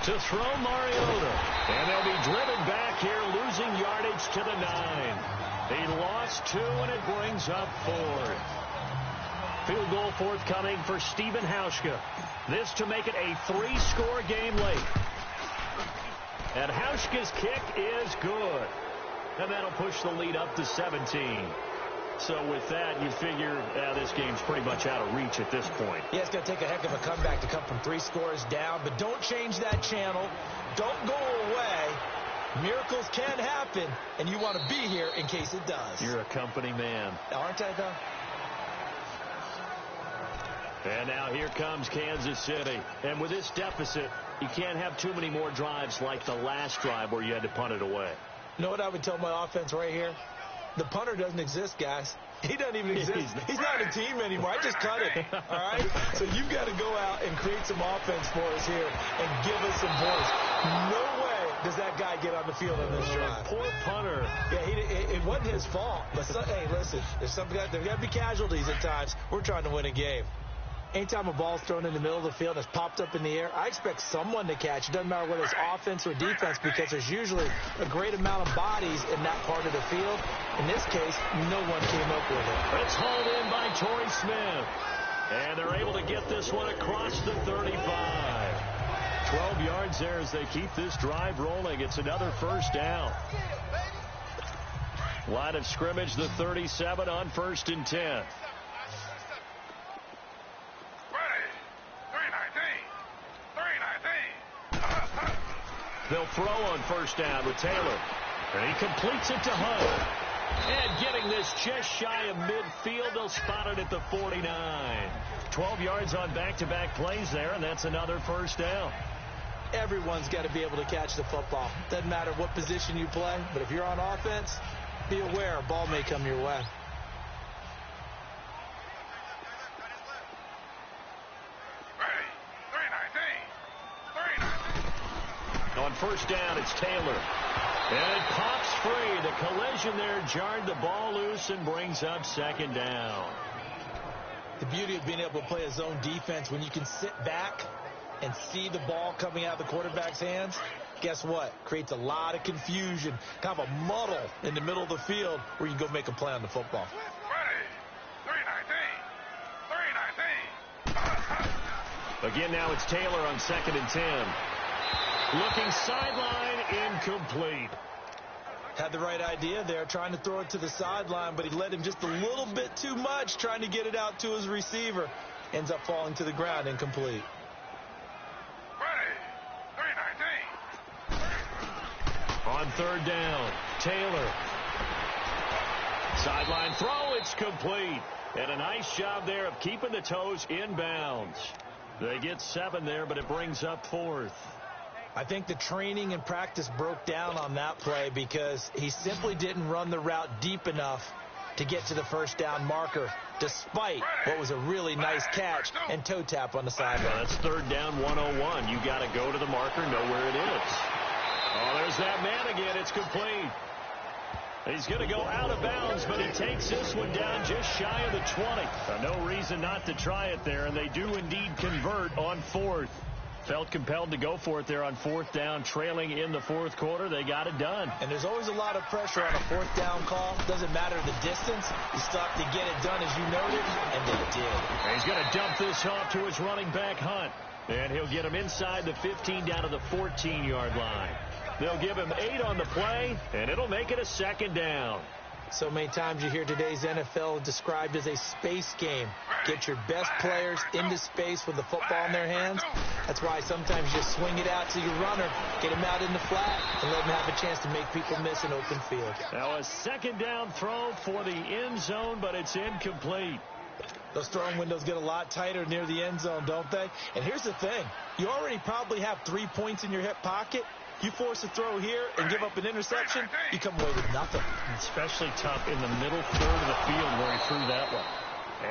To throw Mariota, and they'll be driven back here, losing yardage to the 9. He lost 2, and it brings up 4. Field goal forthcoming for Stephen Hauschka. This to make it a 3-score game late. And Hauschka's kick is good. And that'll push the lead up to 17. So with that, you figure this game's pretty much out of reach at this point. Yeah, it's going to take a heck of a comeback to come from 3 scores down. But don't change that channel. Don't go away. Miracles can happen, and you want to be here in case it does. You're a company man. Aren't I, though? And now here comes Kansas City. And with this deficit, you can't have too many more drives like the last drive where you had to punt it away. You know what I would tell my offense right here? The punter doesn't exist, guys. He doesn't even exist. He's not a team anymore. I just cut it, all right? So you've got to go out and create some offense for us here and give us some points. No way does that guy get on the field on this drive. Poor punter. Yeah, it wasn't his fault. But hey, listen, there's got to be casualties at times. We're trying to win a game. Anytime a ball's thrown in the middle of the field that's popped up in the air, I expect someone to catch. It doesn't matter whether it's offense or defense because there's usually a great amount of bodies in that part of the field. In this case, no one came up with it. It's hauled in by Torrey Smith. And they're able to get this one across the 35. 12 yards there as they keep this drive rolling. It's another first down. Line of scrimmage, the 37 on 1st and 10. They'll throw on first down with Taylor. And he completes it to Hunt. And getting this just shy of midfield, they'll spot it at the 49. 12 yards on back-to-back plays there, and that's another first down. Everyone's got to be able to catch the football. Doesn't matter what position you play, but if you're on offense, be aware a ball may come your way. On first down, it's Taylor. And it pops free. The collision there jarred the ball loose and brings up second down. The beauty of being able to play a zone defense when you can sit back and see the ball coming out of the quarterback's hands, guess what? Creates a lot of confusion, kind of a muddle in the middle of the field where you can go make a play on the football. Again, now it's Taylor on 2nd and 10. Looking sideline, incomplete. Had the right idea there, trying to throw it to the sideline, but he led him just a little bit too much, trying to get it out to his receiver. Ends up falling to the ground, incomplete. On third down, Taylor. Sideline throw, it's complete. And a nice job there of keeping the toes inbounds. They get 7 there, but it brings up 4th. I think the training and practice broke down on that play because he simply didn't run the route deep enough to get to the first down marker, despite what was a really nice catch and toe tap on the sideline. Well, that's third down 101. You got to go to the marker, know where it is. Oh, there's that man again. It's complete. He's going to go out of bounds, but he takes this one down just shy of the 20. No reason not to try it there, and they do indeed convert on 4th. Felt compelled to go for it there on 4th down, trailing in the 4th quarter. They got it done. And there's always a lot of pressure on a 4th down call. Doesn't matter the distance. You still have to get it done, as you noted, and they did. And he's going to dump this off to his running back, Hunt. And he'll get him inside the 15 down to the 14-yard line. They'll give him 8 on the play, and it'll make it a 2nd down. So many times you hear today's NFL described as a space game. Get your best players into space with the football in their hands. That's why sometimes you swing it out to your runner, get him out in the flat, and let him have a chance to make people miss an open field. Now a 2nd down throw for the end zone, but it's incomplete. Those throwing windows get a lot tighter near the end zone, don't they? And here's the thing. You already probably have 3 points in your hip pocket. You force a throw here and give up an interception, you come away with nothing. Especially tough in the middle third of the field where he threw that one.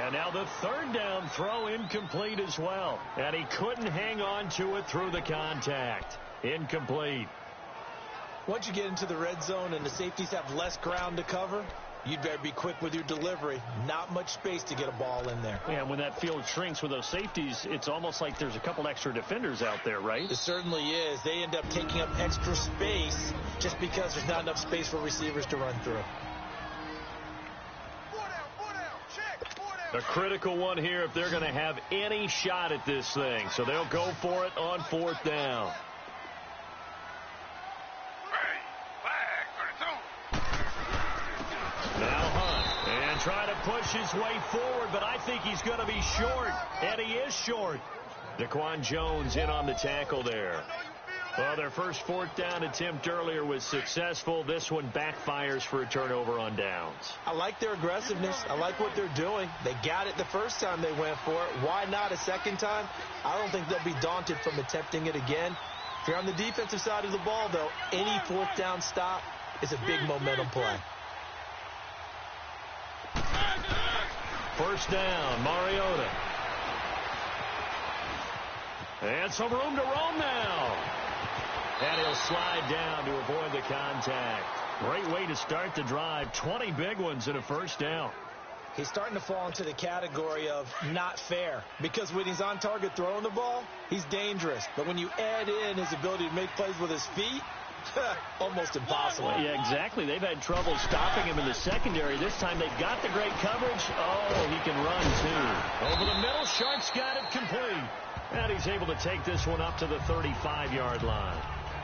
And now the 3rd down throw incomplete as well. And he couldn't hang on to it through the contact. Incomplete. Once you get into the red zone and the safeties have less ground to cover, you'd better be quick with your delivery. Not much space to get a ball in there. Yeah, when that field shrinks with those safeties, it's almost like there's a couple extra defenders out there, right? It certainly is. They end up taking up extra space just because there's not enough space for receivers to run through. A critical one here if they're going to have any shot at this thing. So they'll go for it on 4th down. Now Hunt, and try to push his way forward, but I think he's going to be short, and he is short. Daquan Jones in on the tackle there. Well, their first 4th down attempt earlier was successful. This one backfires for a turnover on downs. I like their aggressiveness. I like what they're doing. They got it the first time they went for it. Why not a second time? I don't think they'll be daunted from attempting it again. If you're on the defensive side of the ball, though, any 4th down stop is a big momentum play. First down, Mariota. And some room to roam now. And he'll slide down to avoid the contact. Great way to start the drive. 20 big ones in a first down. He's starting to fall into the category of not fair. Because when he's on target throwing the ball, he's dangerous. But when you add in his ability to make plays with his feet, almost impossible. Yeah, exactly. They've had trouble stopping him in the secondary. This time they've got the great coverage. Oh, he can run, too. Over the middle, Shark's got it complete. And he's able to take this one up to the 35-yard line.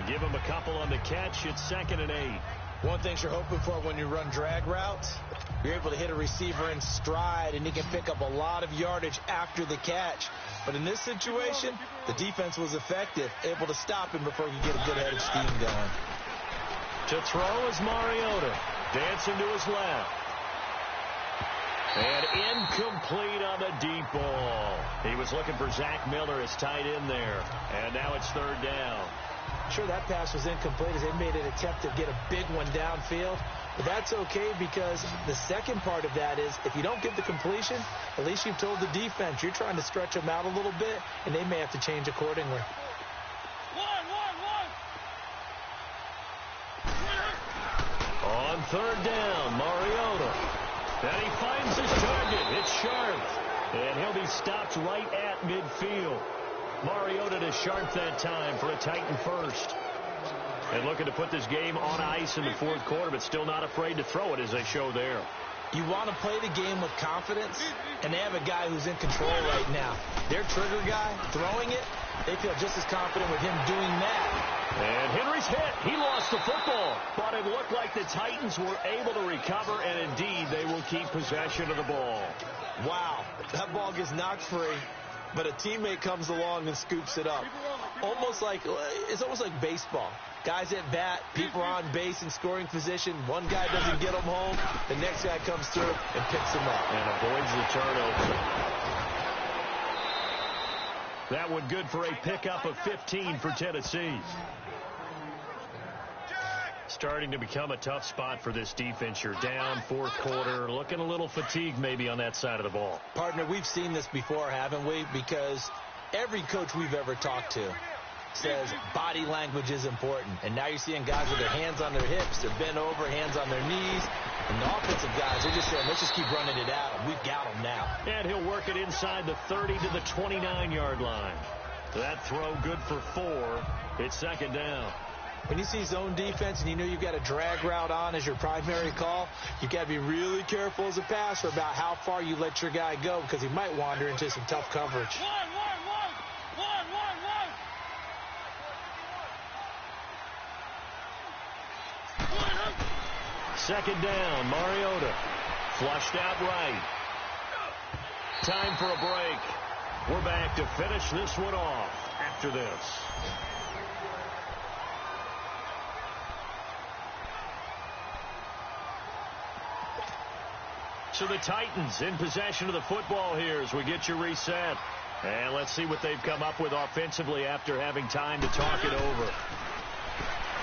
Give him a couple on the catch. It's 2nd and 8. One thing you're hoping for when you run drag routes, you're able to hit a receiver in stride, and he can pick up a lot of yardage after the catch. But in this situation, the defense was effective, able to stop him before he could get a good head of steam going. To throw is Mariota. Dancing to his left. And incomplete on the deep ball. He was looking for Zach Miller as tight end there. And now it's 3rd down. Sure, that pass was incomplete as they made an attempt to get a big one downfield. But that's okay because the second part of that is if you don't get the completion, at least you've told the defense you're trying to stretch them out a little bit, and they may have to change accordingly. On 3rd down, Mariota. And he finds his target. It's Sharp. And he'll be stopped right at midfield. Mariota to Sharp that time for a Titan first. And looking to put this game on ice in the 4th quarter, but still not afraid to throw it as they show there. You want to play the game with confidence, and they have a guy who's in control right now. Their trigger guy throwing it, they feel just as confident with him doing that. And Henry's hit. He lost the football. But it looked like the Titans were able to recover, and indeed they will keep possession of the ball. Wow, that ball gets knocked free, but a teammate comes along and scoops it up. almost like baseball. Guys at bat, people are on base in scoring position. One guy doesn't get them home. The next guy comes through and picks them up. And avoids the turnover. That one good for a pickup of 15 for Tennessee. Starting to become a tough spot for this defense. You're down fourth quarter, looking a little fatigued maybe on that side of the ball. Partner, we've seen this before, haven't we? Because every coach we've ever talked to says body language is important. And now you're seeing guys with their hands on their hips, they're bent over, hands on their knees. And the offensive guys, they're just saying, let's just keep running it out. We've got them now. And he'll work it inside the 30 to the 29-yard line. That throw good for 4. It's second down. When you see zone defense and you know you've got a drag route on as your primary call, you've got to be really careful as a passer about how far you let your guy go because he might wander into some tough coverage. Second down, Mariota. Flushed out right. Time for a break. We're back to finish this one off after this. So the Titans in possession of the football here as we get you reset. And let's see what they've come up with offensively after having time to talk it over.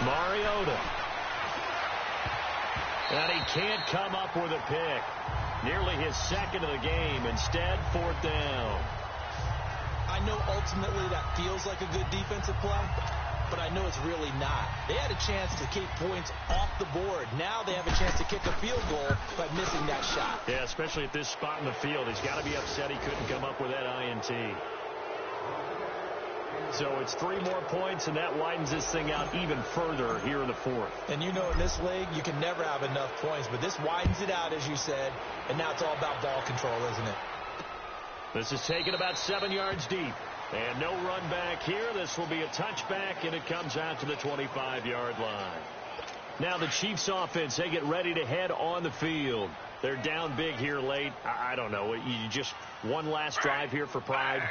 Mariota. And he can't come up with a pick. Nearly his second of the game. Instead, fourth down. I know ultimately that feels like a good defensive play, but I know it's really not. They had a chance to keep points off the board. Now they have a chance to kick a field goal by missing that shot. Yeah, especially at this spot in the field. He's got to be upset he couldn't come up with that INT. So it's 3 more points, and that widens this thing out even further here in the fourth. And you know in this league, you can never have enough points, but this widens it out, as you said, and now it's all about ball control, isn't it? This is taken about 7 yards deep. And no run back here. This will be a touchback, and it comes out to the 25-yard line. Now the Chiefs offense, they get ready to head on the field. They're down big here late. I don't know. You just one last drive here for pride.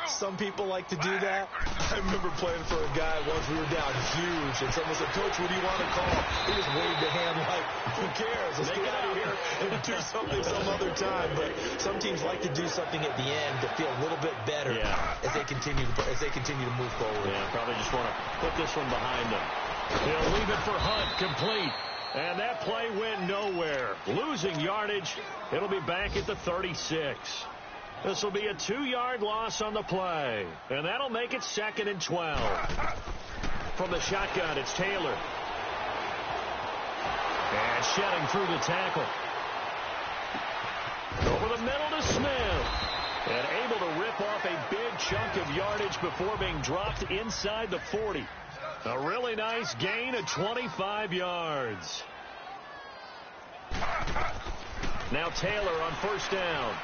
Some people like to do that. I remember playing for a guy once. We were down huge, and someone said, "Coach, what do you want to call?" He just waved a hand like, "Who cares? Let's get out of here and do something some other time." But some teams like to do something at the end to feel a little bit better as they continue to move forward. Yeah, probably just want to put this one behind them. They'll leave it for Hunt, complete. And that play went nowhere. Losing yardage. It'll be back at the 36. This will be a 2-yard loss on the play. And that'll make it 2nd and 12. From the shotgun, it's Taylor. And shedding through the tackle. Over the middle to Smith. And able to rip off a big chunk of yardage before being dropped inside the 40. A really nice gain of 25 yards. Now Taylor on first down.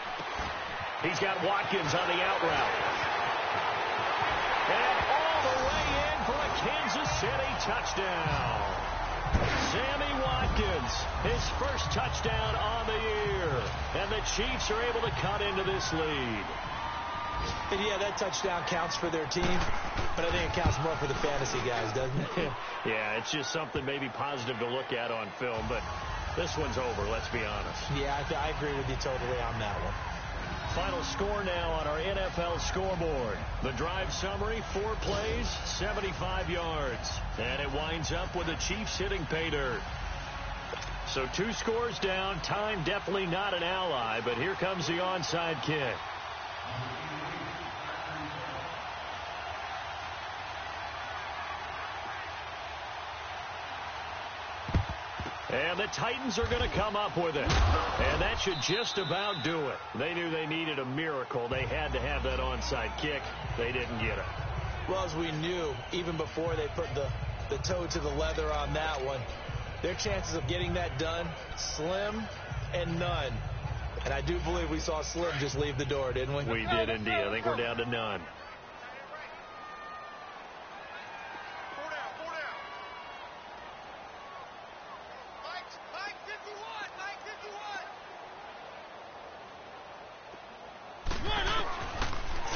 He's got Watkins on the out route. And all the way in for a Kansas City touchdown. Sammy Watkins, his first touchdown on the year. And the Chiefs are able to cut into this lead. And yeah, that touchdown counts for their team, but I think it counts more for the fantasy guys, doesn't it? Yeah, it's just something maybe positive to look at on film, but this one's over, let's be honest. Yeah, I agree with you totally on that one. Final score now on our NFL scoreboard. The drive summary, 4 plays, 75 yards. And it winds up with the Chiefs hitting pay dirt. So 2 scores down. Time definitely not an ally, but here comes the onside kick. And the Titans are going to come up with it. And that should just about do it. They knew they needed a miracle. They had to have that onside kick. They didn't get it. Well, as we knew, even before they put the toe to the leather on that one, their chances of getting that done, slim and none. And I do believe we saw Slim just leave the door, didn't we? We did indeed. I think we're down to none.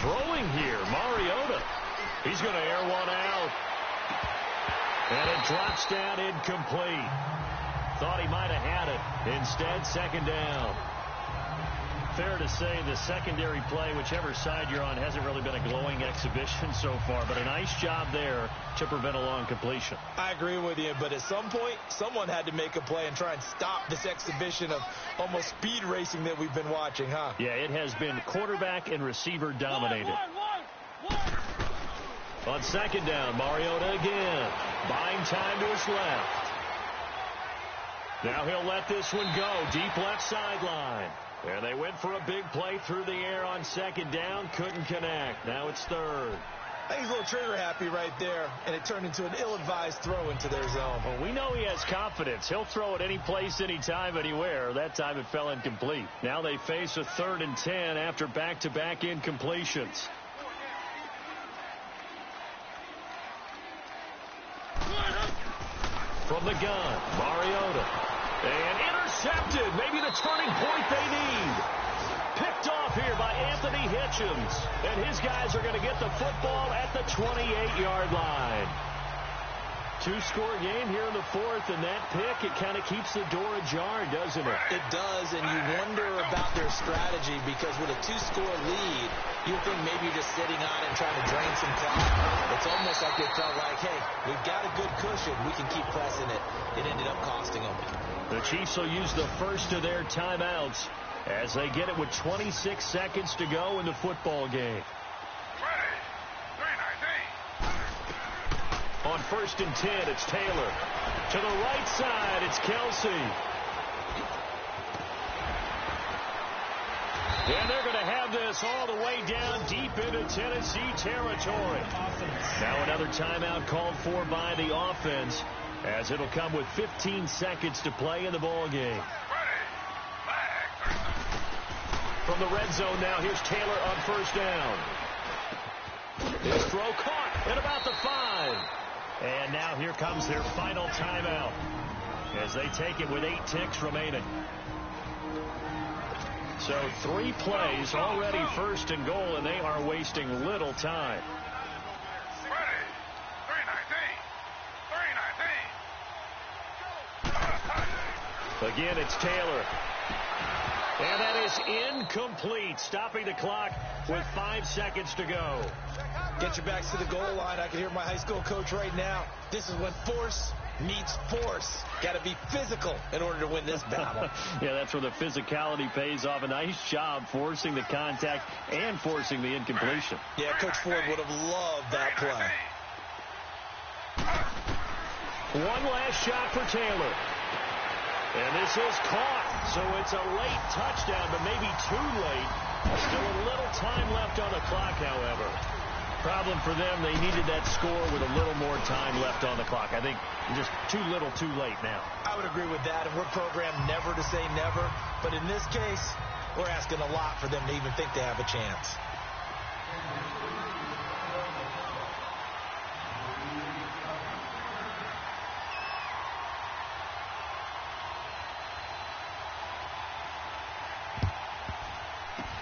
Throwing here, Mariota. He's going to air one out. And it drops down incomplete. Thought he might have had it. Instead, second down. Fair to say the secondary play, whichever side you're on, hasn't really been a glowing exhibition so far, but a nice job there to prevent a long completion. I agree with you, but at some point, someone had to make a play and try and stop this exhibition of almost speed racing that we've been watching, huh? Yeah, it has been quarterback and receiver dominated. On second down, Mariota again. Buying time to his left. Now he'll let this one go. Deep left sideline. And they went for a big play through the air on second down. Couldn't connect. Now it's third. I think he's a little trigger happy right there, and it turned into an ill-advised throw into their zone. Well, we know he has confidence. He'll throw it any place, anytime, anywhere. That time it fell incomplete. Now they face a 3rd and 10 after back-to-back incompletions. From the gun, Mariota. And intercepted. Maybe the turning point they need. Picked off here by Anthony Hitchens. And his guys are going to get the football at the 28-yard line. 2-score game here in the 4th, and that pick, it kind of keeps the door ajar, doesn't it? It does, and you wonder about their strategy, because with a 2-score lead, you think maybe you're just sitting on it and trying to drain some clock. It's almost like they felt like, hey, we've got a good cushion. We can keep pressing it. It ended up costing them. The Chiefs will use the first of their timeouts as they get it with 26 seconds to go in the football game. On 1st and 10, it's Taylor. To the right side, it's Kelsey. And they're going to have this all the way down deep into Tennessee territory. Now another timeout called for by the offense, as it'll come with 15 seconds to play in the ball game. From the red zone now, here's Taylor on 1st down. His throw caught at about the 5. And now here comes their final timeout as they take it with 8 ticks remaining. So 3 plays, already 1st and goal, and they are wasting little time. Again, it's Taylor. And that is incomplete, stopping the clock with 5 seconds to go. Get your backs to the goal line. I can hear my high school coach right now. This is when force meets force. Got to be physical in order to win this battle. Yeah, that's where the physicality pays off. A nice job forcing the contact and forcing the incompletion. Yeah, Coach Ford would have loved that play. One last shot for Taylor. And this is caught. So it's a late touchdown, but maybe too late. Still a little time left on the clock, however. Problem for them, they needed that score with a little more time left on the clock. I think just too little, too late now. I would agree with that, and we're programmed never to say never. But in this case, we're asking a lot for them to even think they have a chance.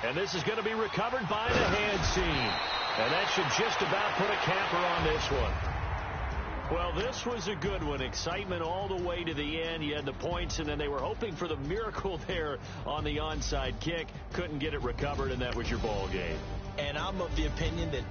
And this is going to be recovered by the hand scene. And that should just about put a capper on this one. Well, this was a good one. Excitement all the way to the end. You had the points, and then they were hoping for the miracle there on the onside kick. Couldn't get it recovered, and that was your ball game. And I'm of the opinion that